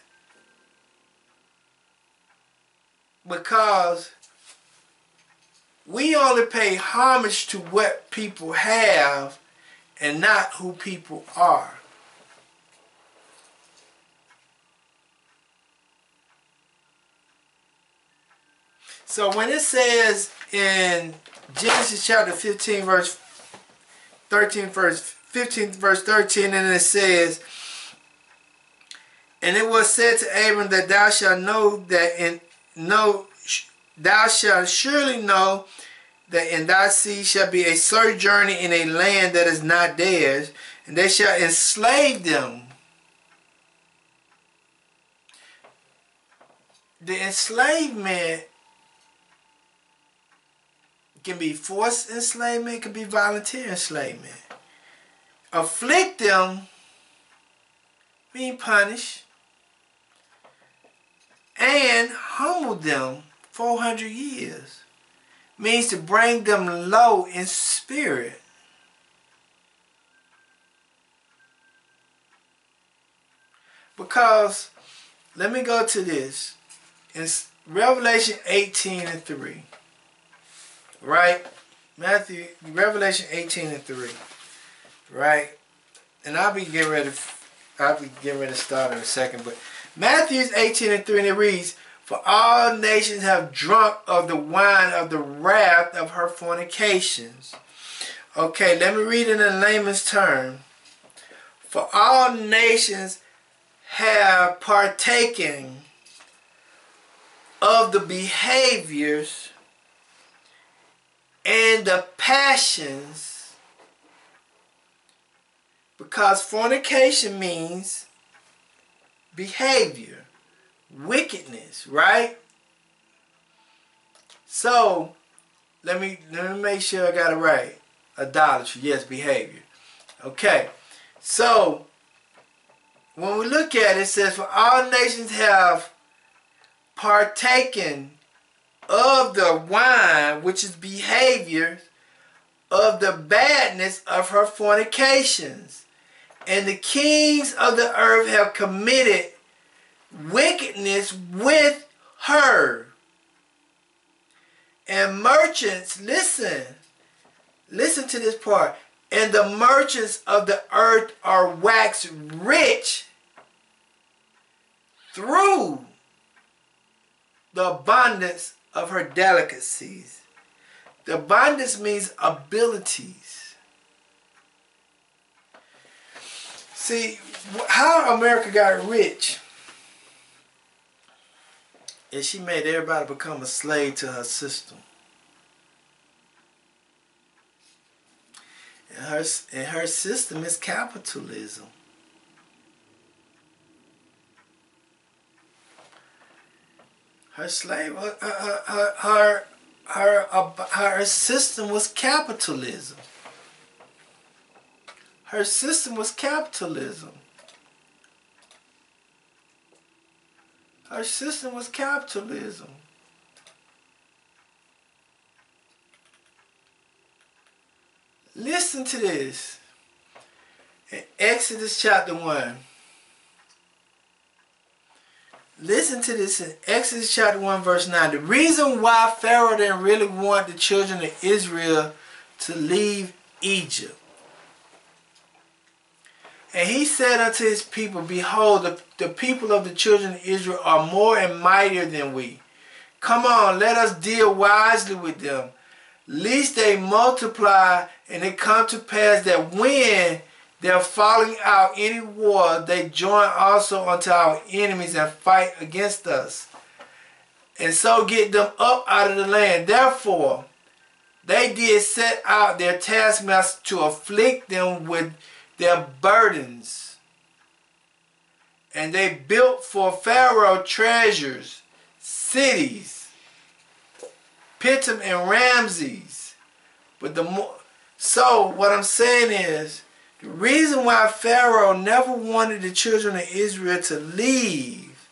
Because we only pay homage to what people have and not who people are. So when it says in Genesis chapter 15 verse 13 verse 13, and it says, "And it was said to Abram that thou shalt thou shalt surely know that in thy seed shall be a sojourner in a land that is not theirs, and they shall enslave them." The enslavement can be forced enslavement, it can be volunteer enslavement. Afflict them mean punish. And man humbled them 400 years. Means to bring them low in spirit. Because, let me go to this. In Revelation 18:3. Right? Revelation 18:3. Right? And I'll be getting ready to start in a second. But Matthew 18:3, and it reads, "For all nations have drunk of the wine of the wrath of her fornications." Okay, let me read it in layman's term. For all nations have partaken of the behaviors and the passions, because fornication means behavior, wickedness, right? So let me make sure I got it right. Idolatry, yes, behavior. Okay, so when we look at it, it says, "For all nations have partaken of the wine," which is behavior, "of the badness of her fornications. And the kings of the earth have committed wickedness with her. And merchants," listen to this part, "and the merchants of the earth are waxed rich through the abundance of her delicacies." The abundance means abilities. See, how America got rich is she made everybody become a slave to her system. And her system is capitalism. Her system was capitalism. Her system was capitalism. Her system was capitalism. Listen to this. In Exodus chapter 1. Listen to this in Exodus chapter 1 verse 9. The reason why Pharaoh didn't really want the children of Israel to leave Egypt. "And he said unto his people, Behold, the people of the children of Israel are more and mightier than we. Come on, let us deal wisely with them, lest they multiply, and it come to pass that when they're falling out any war, they join also unto our enemies and fight against us, and so get them up out of the land. Therefore, they did set out their taskmasters to afflict them with their burdens. And they built for Pharaoh treasures, cities, Pithom and Ramses." So what I'm saying is, the reason why Pharaoh never wanted the children of Israel to leave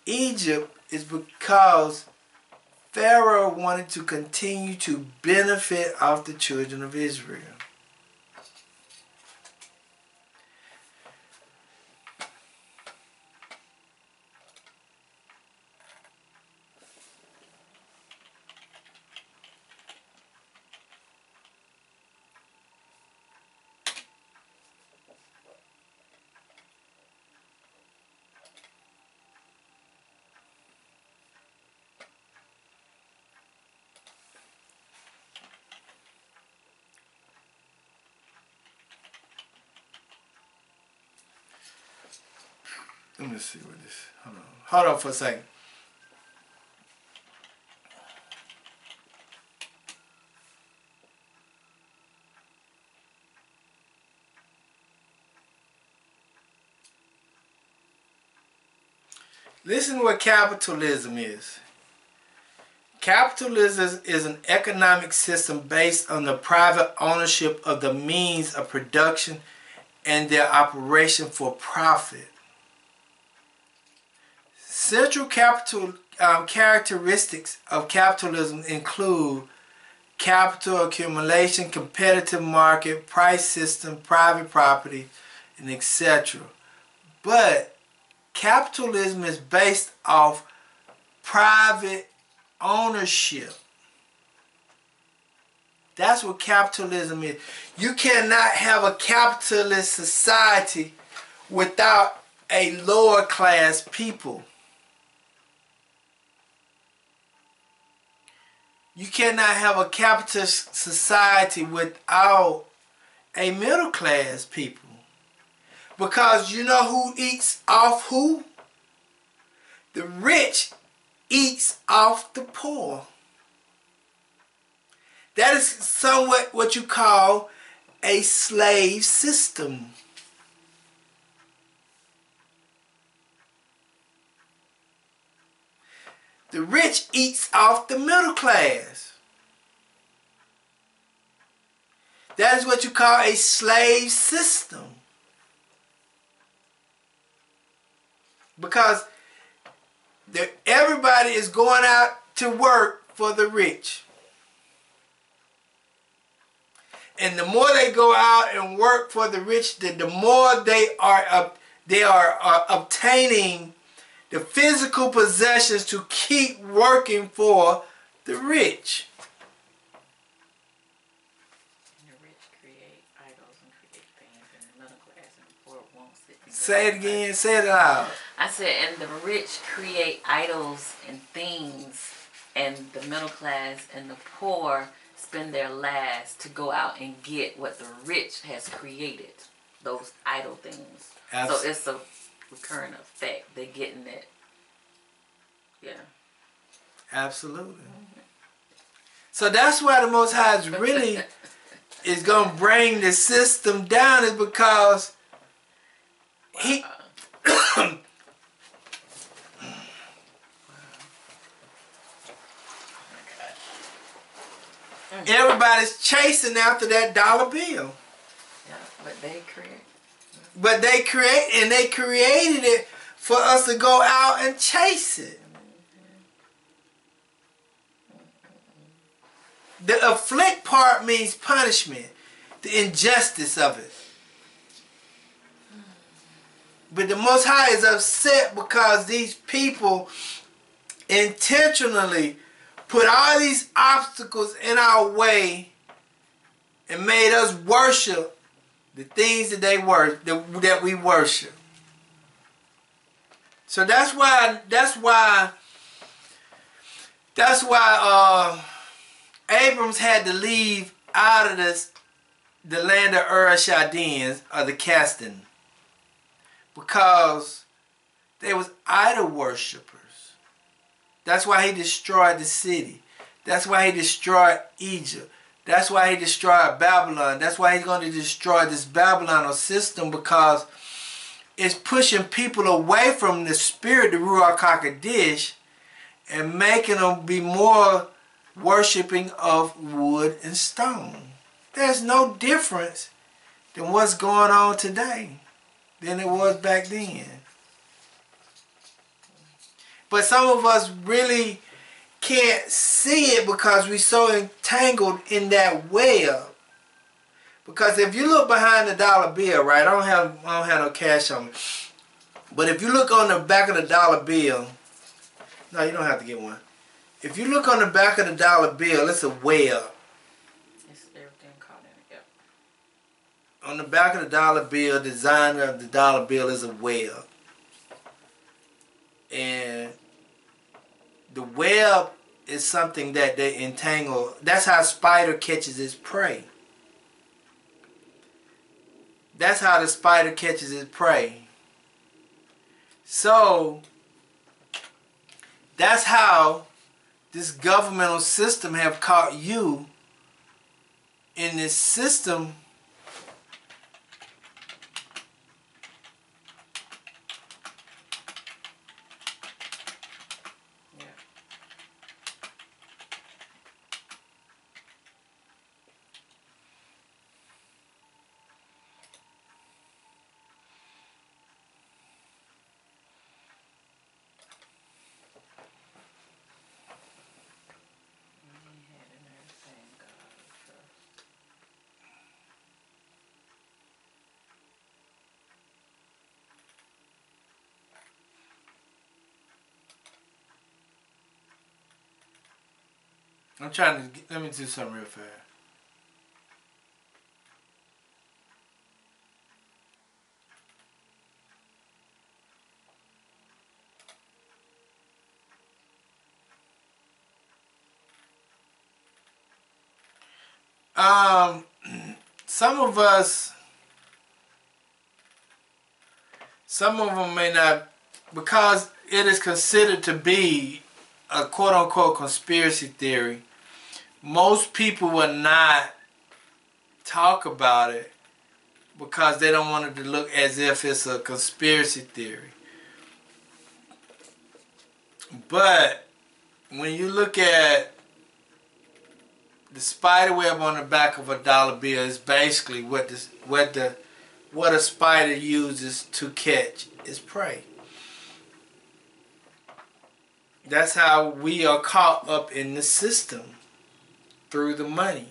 Egypt is because Pharaoh wanted to continue to benefit off the children of Israel. Let me see what this. Hold on for a second. Listen to what capitalism is. Capitalism is an economic system based on the private ownership of the means of production and their operation for profit. Central capital characteristics of capitalism include capital accumulation, competitive market, price system, private property, and etc. But capitalism is based off private ownership. That's what capitalism is. You cannot have a capitalist society without a lower class people. You cannot have a capitalist society without a middle class people. Because you know who eats off who? The rich eats off the poor. That is somewhat what you call a slave system. The rich eats off the middle class. That is what you call a slave system. Because everybody is going out to work for the rich. And the more they go out and work for the rich, the more they are obtaining the physical possessions to keep working for the rich. The rich create idols and create things, and the middle class and the poor won't sit and Say it again, say it loud. I said, and the rich create idols and things, and the middle class and the poor spend their last to go out and get what the rich has created, those idol things. So it's a recurrent effect. They're getting it. Yeah. Absolutely. So that's why the Most High is really is going to bring the system down, is because he... Everybody's chasing after that dollar bill. Yeah, but they create. But they created it for us to go out and chase it. The afflict part means punishment, the injustice of it. But the Most High is upset because these people intentionally put all these obstacles in our way and made us worship the things that that we worship. So that's why Abrams had to leave out of the land of Chaldeans, or the Castan, because they was idol worshippers. That's why he destroyed the city. That's why he destroyed Egypt. That's why he destroyed Babylon. That's why he's going to destroy this Babylon system, because it's pushing people away from the spirit, the Ruach HaKodesh, and making them be more worshiping of wood and stone. There's no difference than what's going on today than it was back then. But some of us really can't see it because we're so entangled in that web. Because if you look behind the dollar bill, right? I don't have no cash on me. But if you look on the back of the dollar bill, no, you don't have to get one. If you look on the back of the dollar bill, it's a web. It's everything caught in it. Yep. On the back of the dollar bill, the design of the dollar bill is a web. And the web is something that they entangle. That's how a spider catches its prey. That's how the spider catches its prey. So, that's how this governmental system have caught you in this system. I'm trying to, let me do something real fast. Some of us, some of them may not, because it is considered to be a quote-unquote conspiracy theory. Most people will not talk about it because they don't want it to look as if it's a conspiracy theory. But when you look at the spider web on the back of a dollar bill, is basically what a spider uses to catch its prey. That's how we are caught up in the system, through the money.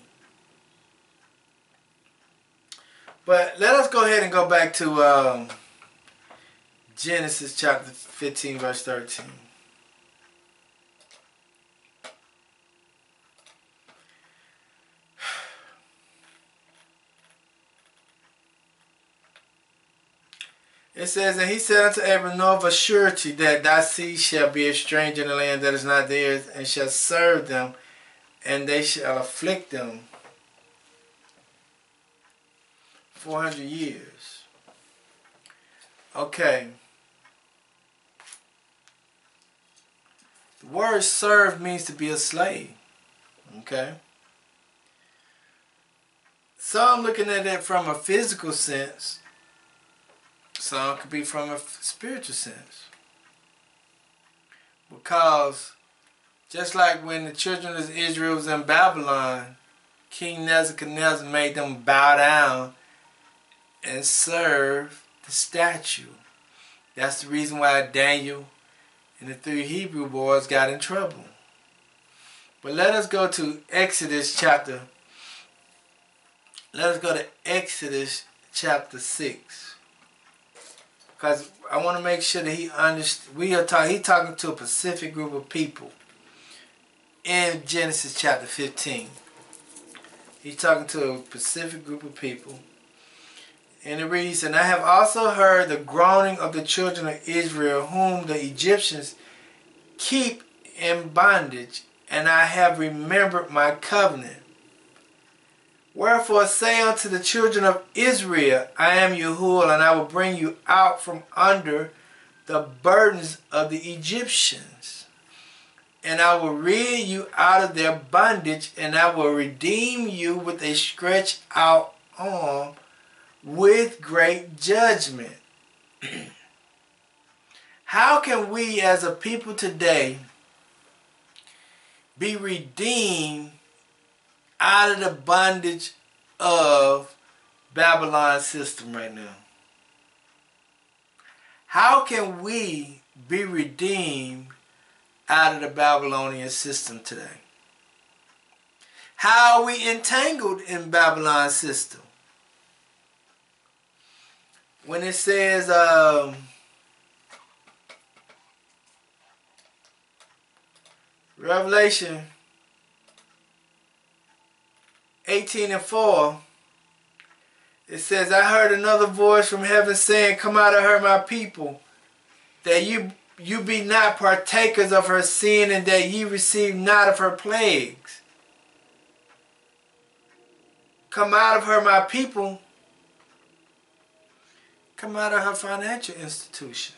But let us go ahead and go back to Genesis chapter 15 verse 13. It says, and he said unto Abram, know of a surety that thy seed shall be a stranger in the land that is not theirs, and shall serve them, and they shall afflict them 400 years. Okay. The word serve means to be a slave. Okay. Some looking at it from a physical sense. Some could be from a spiritual sense. Because just like when the children of Israel was in Babylon, King Nebuchadnezzar made them bow down and serve the statue. That's the reason why Daniel and the 3 Hebrew boys got in trouble. But let us go to Exodus chapter. Let us go to Exodus chapter 6. Because I want to make sure that he understands. He's talking to a specific group of people in Genesis chapter 15. He's talking to a specific group of people. And it reads, and I have also heard the groaning of the children of Israel, whom the Egyptians keep in bondage, and I have remembered my covenant. Wherefore say unto the children of Israel, I am Yahuwah, and I will bring you out from under the burdens of the Egyptians. And I will rid you out of their bondage, and I will redeem you with a stretched out arm, with great judgment. How can we as a people today be redeemed out of the bondage of Babylon's system right now? How can we be redeemed out of the Babylonian system today? How are we entangled in Babylon's system? When it says, Revelation 18:4, it says, I heard another voice from heaven saying, come out of her, my people, that you be not partakers of her sin, and that ye receive not of her plagues. Come out of her, my people. Come out of her financial institutions.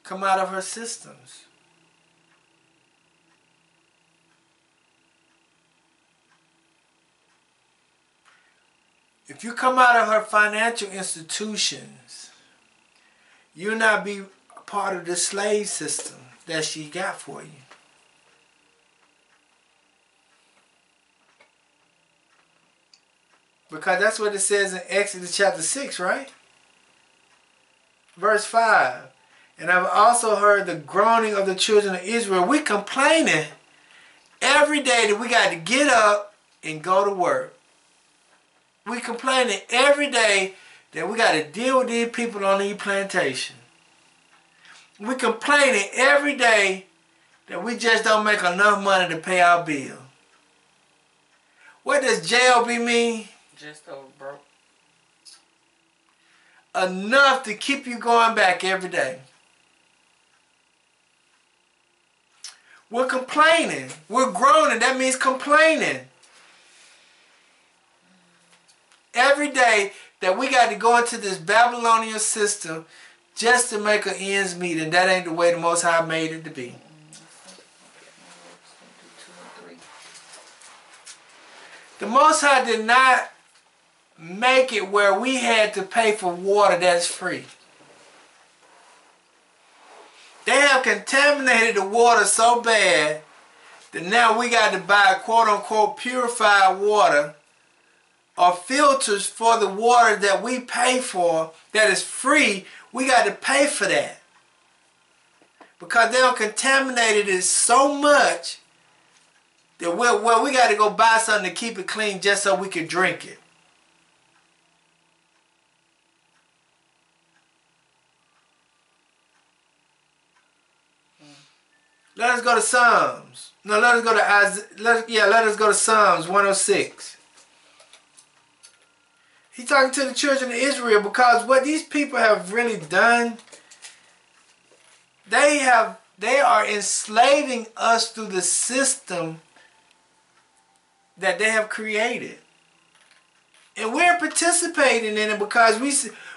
Come out of her systems. If you come out of her financial institutions, you'll not be a part of the slave system that she got for you. Because that's what it says in Exodus chapter 6, right? Verse 5. And I've also heard the groaning of the children of Israel. We're complaining every day that we got to get up and go to work. We're complaining every day that we got to deal with these people on these plantations. We complaining every day that we just don't make enough money to pay our bill. What does JOB mean? Just over broke. Enough to keep you going back every day. We're complaining. We're groaning. That means complaining. Every day that we got to go into this Babylonian system just to make an ends meet, and that ain't the way the Most High made it to be. The Most High did not make it where we had to pay for water that's free. They have contaminated the water so bad that now we got to buy quote-unquote purified water or filters for the water that we pay for that is free. We got to pay for that because they don't contaminated it so much that we got to go buy something to keep it clean just so we can drink it. Let us go to Psalms. No, let us go to Isaiah. Let us go to Psalms 106. He's talking to the children of Israel because what these people have really done, they are enslaving us through the system that they have created. And we're participating in it because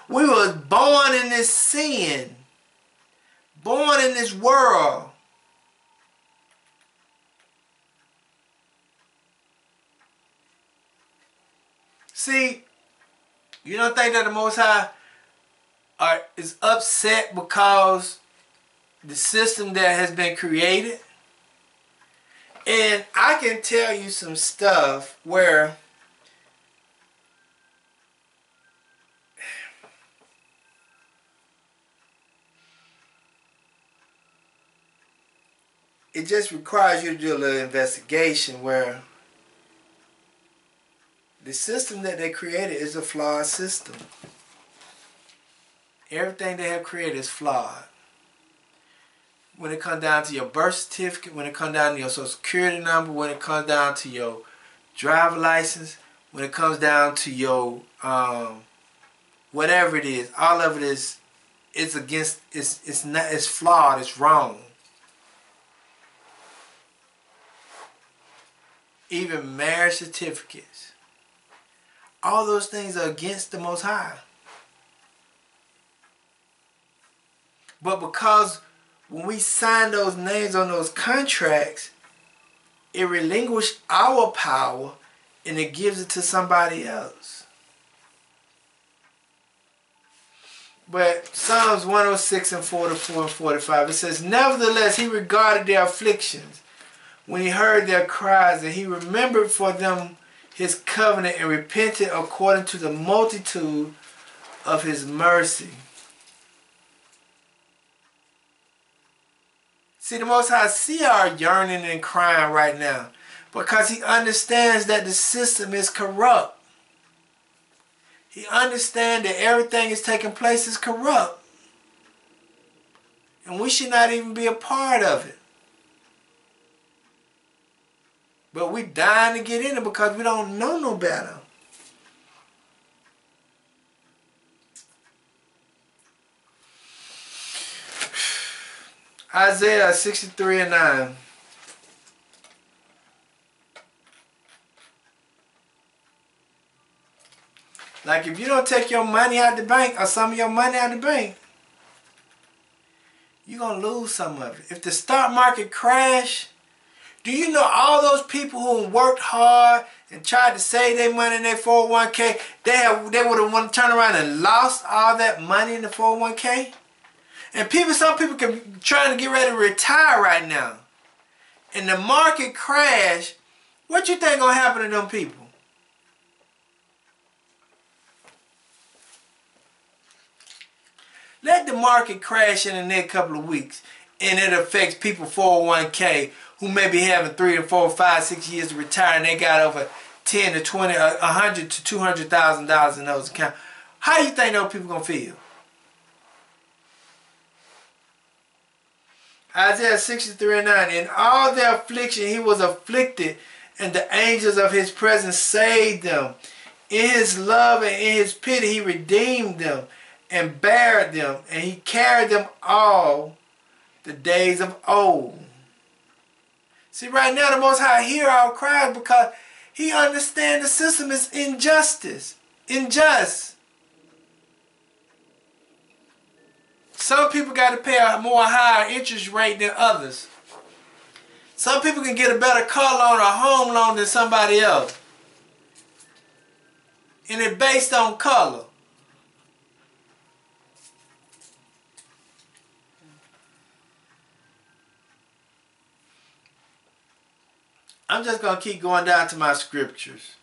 we were born in this sin, born in this world. See, you don't think that the Most High is upset because the system that has been created? And I can tell you some stuff where it just requires you to do a little investigation where the system that they created is a flawed system. Everything they have created is flawed. When it comes down to your birth certificate, when it comes down to your social security number, when it comes down to your driver license, when it comes down to your whatever it is, all of it is it's flawed, it's wrong. Even marriage certificates. All those things are against the Most High. But because when we sign those names on those contracts, it relinquishes our power and it gives it to somebody else. But Psalms 106 and 44 and 45, it says, nevertheless, he regarded their afflictions when he heard their cries, and he remembered for them his covenant and repented according to the multitude of his mercy. See, the Most High see our yearning and crying right now because he understands that the system is corrupt. He understands that everything is taking place is corrupt. And we should not even be a part of it. But we dying to get in it because we don't know no better. Isaiah 63 and 9. Like if you don't take your money out the bank or some of your money out the bank, you're going to lose some of it. If the stock market crash, do you know all those people who worked hard and tried to save their money in their 401k, they would have wanted to turn around and lost all that money in the 401k? And some people can trying to get ready to retire right now. And the market crash, what you think gonna happen to them people? Let the market crash in the next couple of weeks and it affects people 401k who may be having 3 or 4, 5, 6 years to retire and they got over 10 to 20, $100 to $200,000 in those accounts. How you think those people gonna feel? Isaiah 63:9. In all their affliction he was afflicted, and the angels of his presence saved them. In his love and in his pity he redeemed them and bare them, and he carried them all the days of old. See, right now the Most High hear our cries because he understands the system is unjust. Some people got to pay a more higher interest rate than others. Some people can get a better car loan or home loan than somebody else. And it's based on color. I'm just going to keep going down to my scriptures.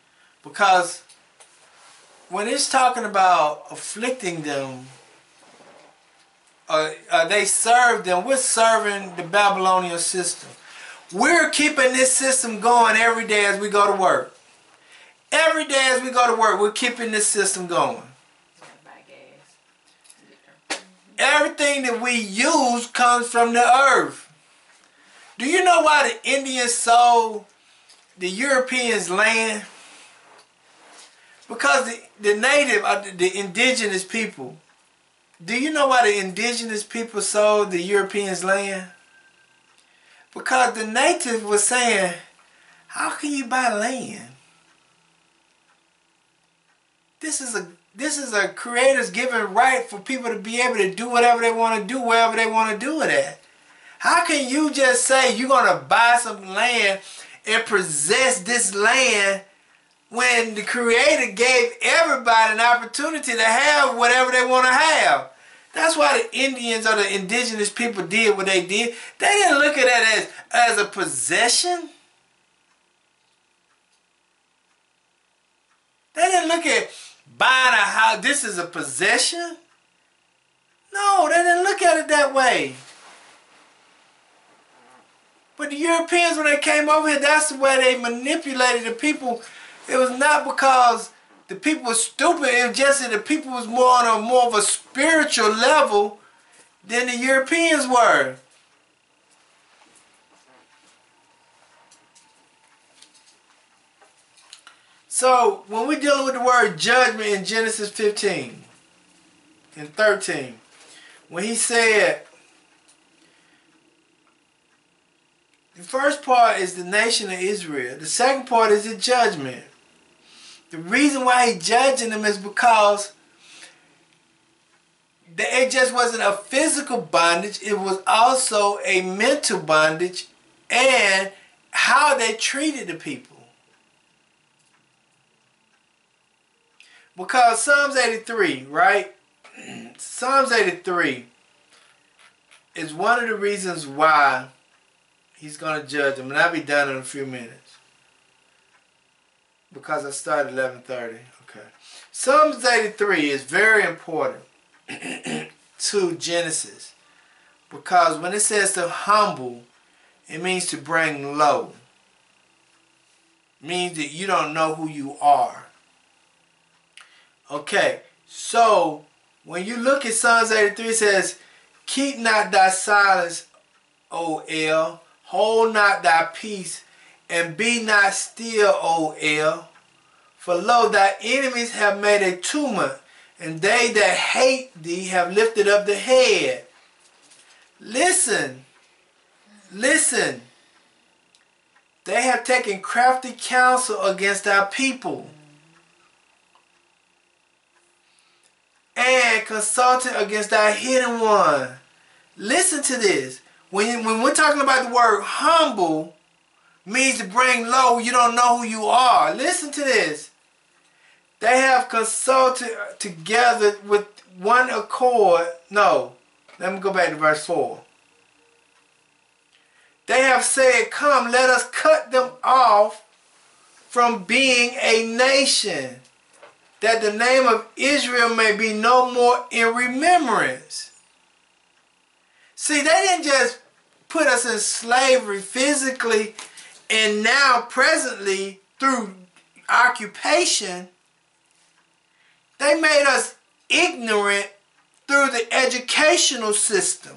Because when it's talking about afflicting them, they serve them, we're serving the Babylonian system. We're keeping this system going every day as we go to work. Every day as we go to work, we're keeping this system going. Everything that we use comes from the earth. Do you know why the Indians sold the Europeans land? Because the native, the indigenous people, do you know why the indigenous people sold the Europeans land? Because the native was saying, how can you buy land? This is a creator's given right for people to be able to do whatever they want to do, wherever they want to do it at. How can you just say you're going to buy some land and possess this land when the creator gave everybody an opportunity to have whatever they want to have? That's why the Indians or the indigenous people did what they did. They didn't look at it as a possession. They didn't look at buying a house, this is a possession. No, they didn't look at it that way. But the Europeans, when they came over here, that's the way they manipulated the people. It was not because the people were stupid. It was just that the people was more on more of a spiritual level than the Europeans were. So when we're dealing with the word judgment in Genesis 15 and 13, when he said, the first part is the nation of Israel. The second part is the judgment. The reason why he's judging them is because it just wasn't a physical bondage. It was also a mental bondage and how they treated the people. Because Psalms 83, right? Psalms 83 is one of the reasons why he's going to judge them. And I'll be done in a few minutes. Because I started 11:30. Okay. Psalms 83 is very important to Genesis. Because when it says to humble, it means to bring low. It means that you don't know who you are. Okay, so when you look at Psalms 83, it says, keep not thy silence, O El, hold not thy peace, and be not still, O El. For lo, thy enemies have made a tumult, and they that hate thee have lifted up the head. Listen, listen. They have taken crafty counsel against our people, and consulted against our hidden one. Listen to this. When we're talking about the word humble, means to bring low, you don't know who you are. Listen to this. They have consulted together with one accord. No, let me go back to verse 4. They have said, come, let us cut them off from being a nation, that the name of Israel may be no more in remembrance. See, they didn't just put us in slavery physically and now presently through occupation. They made us ignorant through the educational system.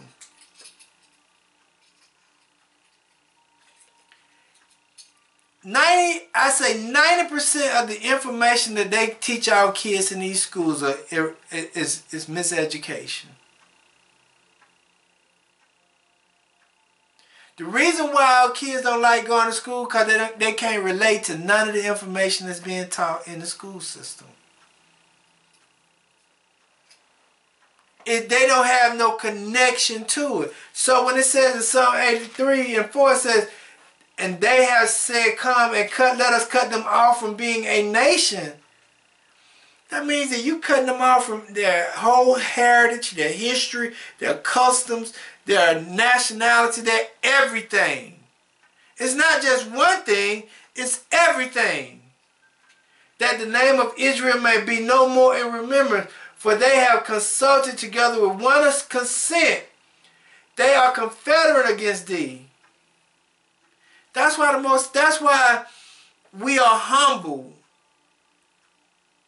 I say 90% of the information that they teach our kids in these schools is miseducation. The reason why our kids don't like going to school because they can't relate to none of the information that's being taught in the school system. They don't have no connection to it. So when it says in Psalm 83:4, it says, and they have said, come and let us cut them off from being a nation. That means that you cutting them off from their whole heritage, their history, their customs, their nationality, their everything. It's not just one thing, it's everything. That the name of Israel may be no more in remembrance, for they have consulted together with one consent. They are confederate against thee. That's why we are humble.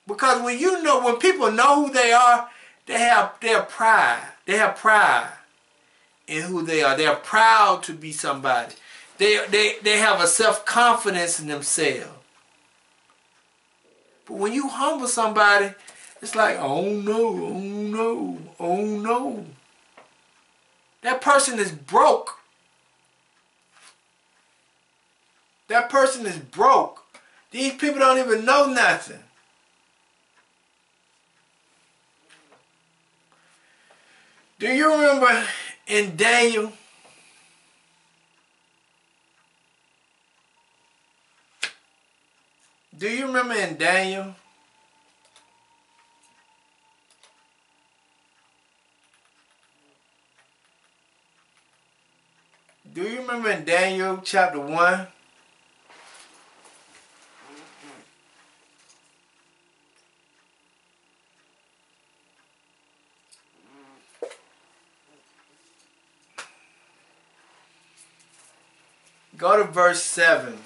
Because when people know who they are, they have pride. They have pride in who they are. They are proud to be somebody. They have a self-confidence in themselves. But when you humble somebody, it's like, oh no, oh no, oh no. That person is broke. That person is broke. These people don't even know nothing. Do you remember in Daniel? Do you remember in Daniel? Do you remember in Daniel chapter 1? Go to verse 7.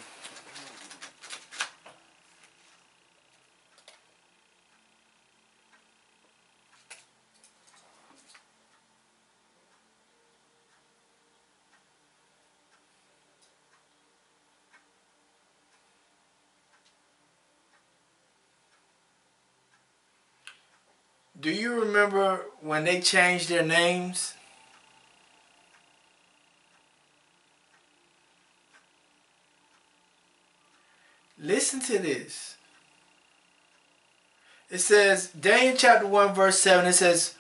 Do you remember when they changed their names? Listen to this. It says, Daniel chapter 1 verse 7, it says,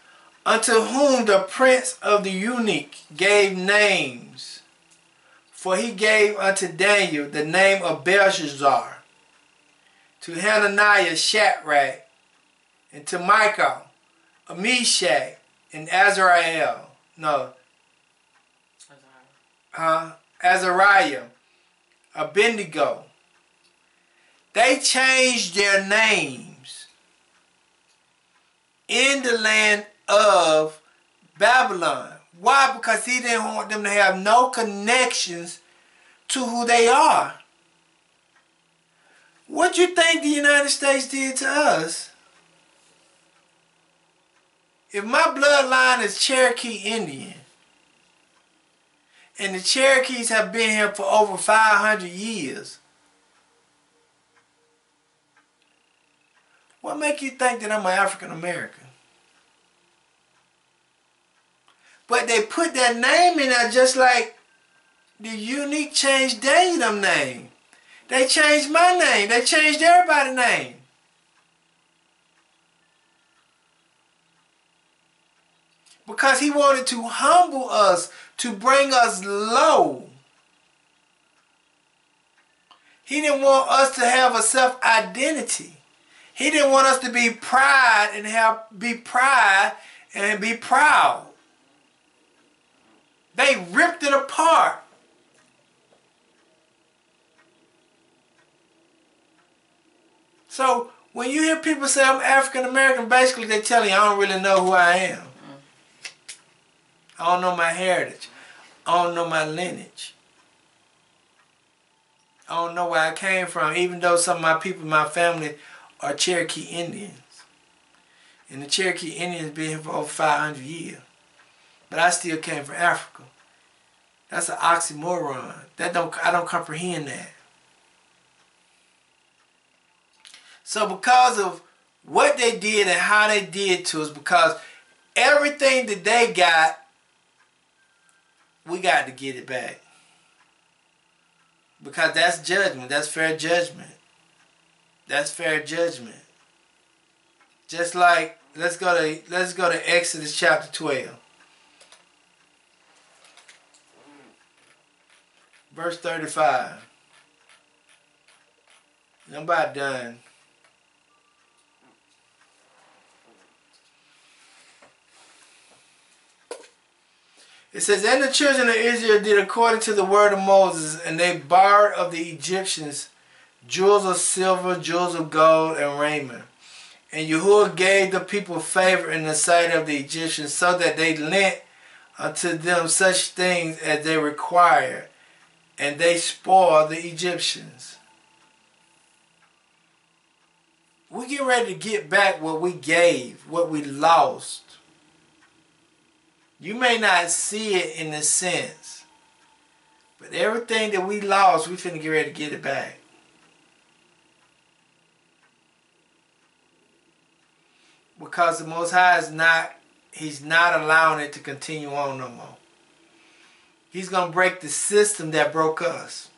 unto whom the prince of the eunuch gave names, for he gave unto Daniel the name of Belshazzar, to Hananiah Shadrach, and to Michael a Meshach, and Azariah. No. Azariah, Abednego. They changed their names in the land of Babylon. Why? Because he didn't want them to have no connections to who they are. What do you think the United States did to us? If my bloodline is Cherokee Indian, and the Cherokees have been here for over 500 years, what make you think that I'm an African American? But they put that name in there just like the eunuch changed Daniel's name. They changed my name. They changed everybody's name. Because he wanted to humble us, to bring us low. He didn't want us to have a self-identity. He didn't want us to be proud and be proud. They ripped it apart. So when you hear people say I'm African American, basically they're telling you I don't really know who I am. I don't know my heritage. I don't know my lineage. I don't know where I came from, even though some of my people in my family are Cherokee Indians. And the Cherokee Indians been here for over 500 years. But I still came from Africa. That's an oxymoron. I don't comprehend that. So because of what they did and how they did to us, because everything that they got, we got to get it back. Because that's judgment. That's fair judgment. That's fair judgment. Just like, let's go to Exodus chapter 12. Verse 35. I'm about done. It says, and the children of Israel did according to the word of Moses, and they borrowed of the Egyptians jewels of silver, jewels of gold, and raiment. And Yahuwah gave the people favor in the sight of the Egyptians, so that they lent unto them such things as they required, and they spoiled the Egyptians. We get ready to get back what we gave, what we lost. You may not see it in the sense, but everything that we lost, we finna get ready to get it back. Because the Most High is not, He's not allowing it to continue on no more. He's going to break the system that broke us.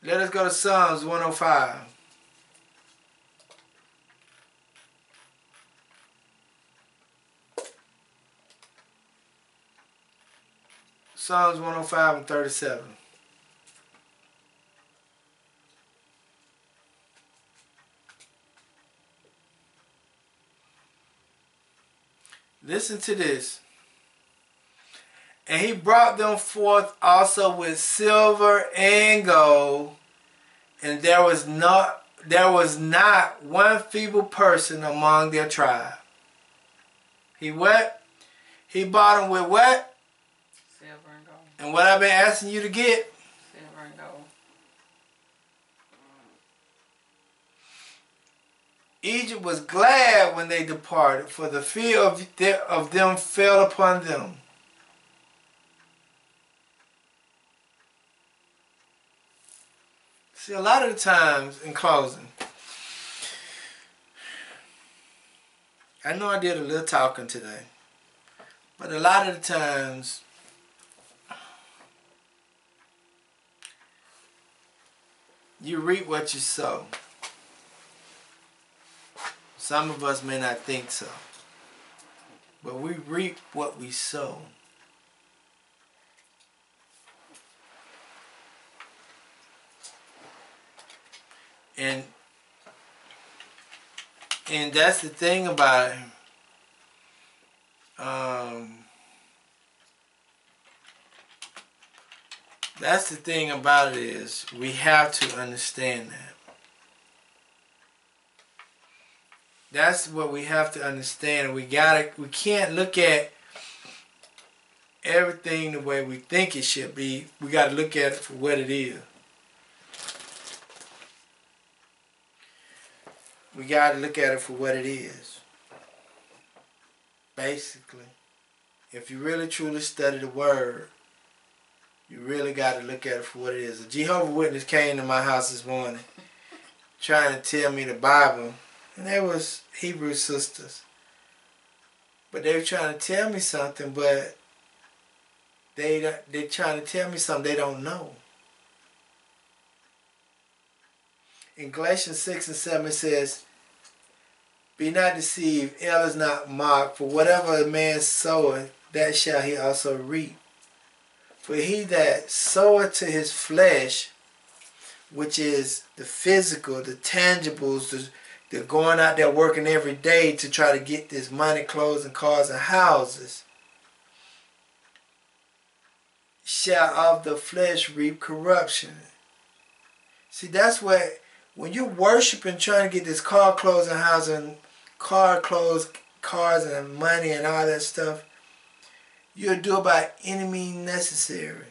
Let us go to Psalms 105. Psalms 105 and 37. Listen to this. And he brought them forth also with silver and gold, and there was not one feeble person among their tribe. He what? He bought them with what? Silver and gold. And what I've been asking you to get? Silver and gold. Egypt was glad when they departed, for the fear of them fell upon them. See, a lot of the times, in closing, I know I did a little talking today, but a lot of the times, you reap what you sow. Some of us may not think so, but we reap what we sow. And that's the thing about it. That's the thing about it is we have to understand that. That's what we have to understand. We can't look at everything the way we think it should be. We got to look at it for what it is. We got to look at it for what it is. Basically, if you really truly study the word, you really got to look at it for what it is. A Jehovah's Witness came to my house this morning trying to tell me the Bible. And they was Hebrew sisters. But they were trying to tell me something, but they're trying to tell me something they don't know. In Galatians 6 and 7 it says, be not deceived, El is not mocked, for whatever a man soweth, that shall he also reap. For he that soweth to his flesh, which is the physical, the tangibles, they're going out there working every day to try to get this money, clothes, and cars and houses, shall of the flesh reap corruption. See, that's what, when you're worshiping, trying to get this car, clothes, and house, and clothes, cars, and money, and all that stuff, you'll do it by any means necessary.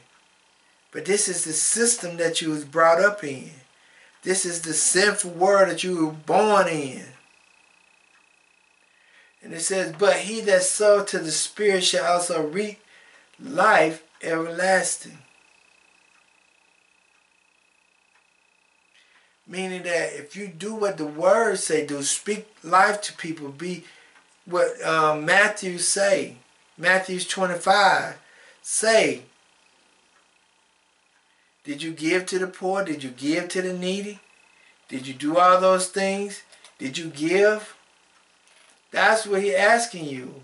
But this is the system that you was brought up in. This is the sinful world that you were born in. And it says, but he that soweth to the Spirit shall also reap life everlasting. Meaning that if you do what the word say, do speak life to people, be what Matthew say, Matthew 25 say, did you give to the poor? Did you give to the needy? Did you do all those things? Did you give? That's what he's asking you.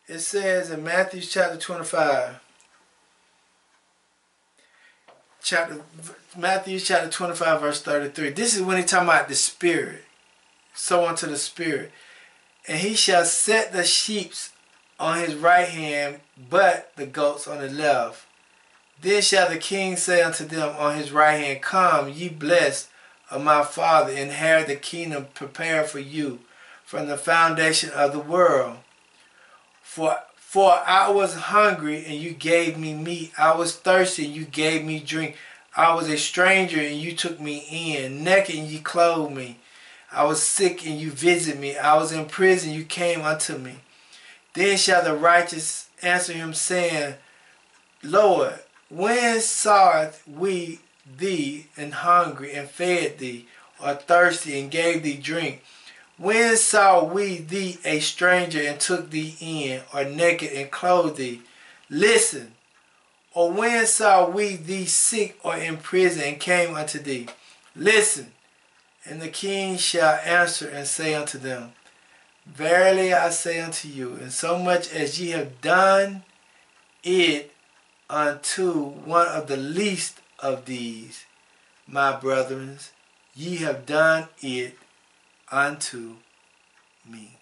It says in Matthew chapter 25, Matthew chapter 25 verse 33. This is when he's talking about the Spirit. So unto the Spirit. And he shall set the sheep on his right hand, but the goats on the left. Then shall the king say unto them on his right hand, come, ye blessed of my Father, inherit the kingdom prepared for you from the foundation of the world. For I was hungry, and you gave me meat. I was thirsty, and you gave me drink. I was a stranger, and you took me in. Naked, and you clothed me. I was sick, and you visited me. I was in prison, you came unto me. Then shall the righteous answer him, saying, Lord, when saweth we thee and hungry, and fed thee, or thirsty, and gave thee drink? When saw we thee a stranger, and took thee in, or naked, and clothed thee? Listen. Or when saw we thee sick, or in prison, and came unto thee? Listen. And the king shall answer and say unto them, verily I say unto you, insomuch as ye have done it unto one of the least of these, my brethren, ye have done it unto me.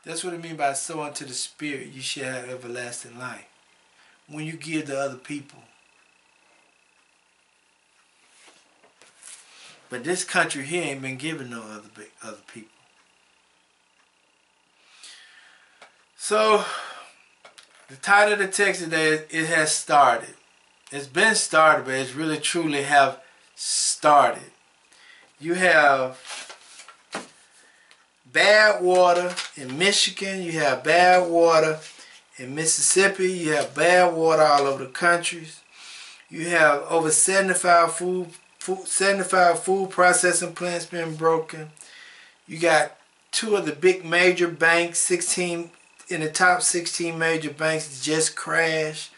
That's what it means by sow unto the Spirit, you shall have everlasting life. When you give to other people. But this country here ain't been giving no other people. So, the title of the text today is, it has started. It's been started, but it's really truly have started. You have bad water in Michigan. You have bad water in Mississippi. You have bad water all over the countries. You have over 75 food processing plants being broken. You got 2 of the big major banks, 16 in the top 16 major banks just crashed.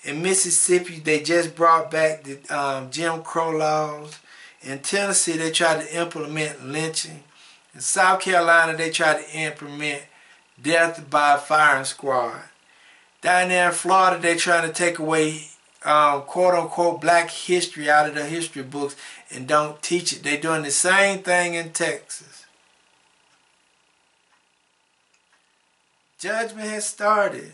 In Mississippi, they just brought back the Jim Crow laws. In Tennessee, they tried to implement lynching. In South Carolina, they tried to implement death by firing squad. Down there in Florida, they trying to take away quote-unquote black history out of the history books and don't teach it. They're doing the same thing in Texas. Judgment has started.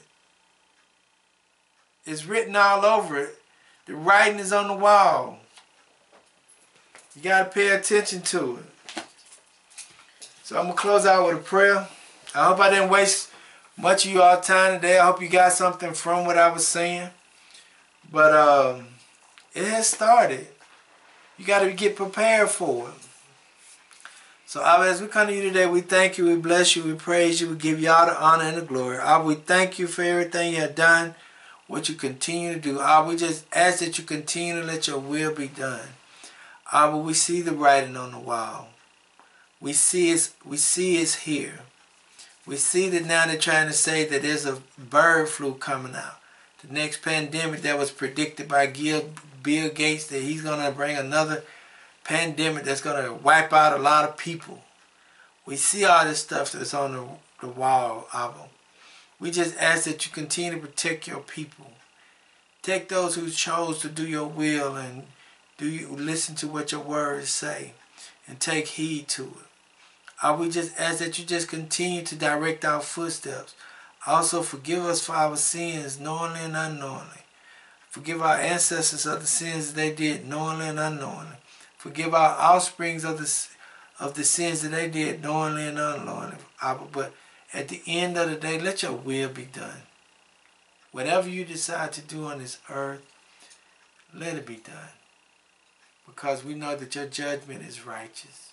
It's written all over it. The writing is on the wall. You got to pay attention to it. So I'm going to close out with a prayer. I hope I didn't waste much of your time today. I hope you got something from what I was saying. But it has started. You got to get prepared for it. So Abba, as we come to you today, we thank you, we bless you, we praise you, we give you all the honor and the glory. Abba, we thank you for everything you have done, what you continue to do. Abba, we just ask that you continue to let your will be done. Abba, we see the writing on the wall. We see it's here. We see that now they're trying to say that there's a bird flu coming out. The next pandemic that was predicted by Bill Gates, that he's going to bring another pandemic that's going to wipe out a lot of people. We see all this stuff that's on the wall, Abba. We just ask that you continue to protect your people. Take those who chose to do your will and listen to what your words say and take heed to it. We just ask that you just continue to direct our footsteps. Also forgive us for our sins, knowingly and unknowingly. Forgive our ancestors of the sins they did, knowingly and unknowingly. Forgive our offsprings of the sins that they did knowingly and unknowingly, Abba. But at the end of the day, let your will be done. Whatever you decide to do on this earth, let it be done. Because we know that your judgment is righteous.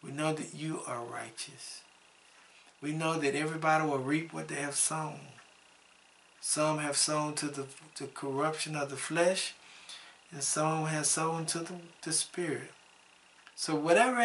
We know that you are righteous. We know that everybody will reap what they have sown. Some have sown to the corruption of the flesh, and some have sown to the spirit. So whatever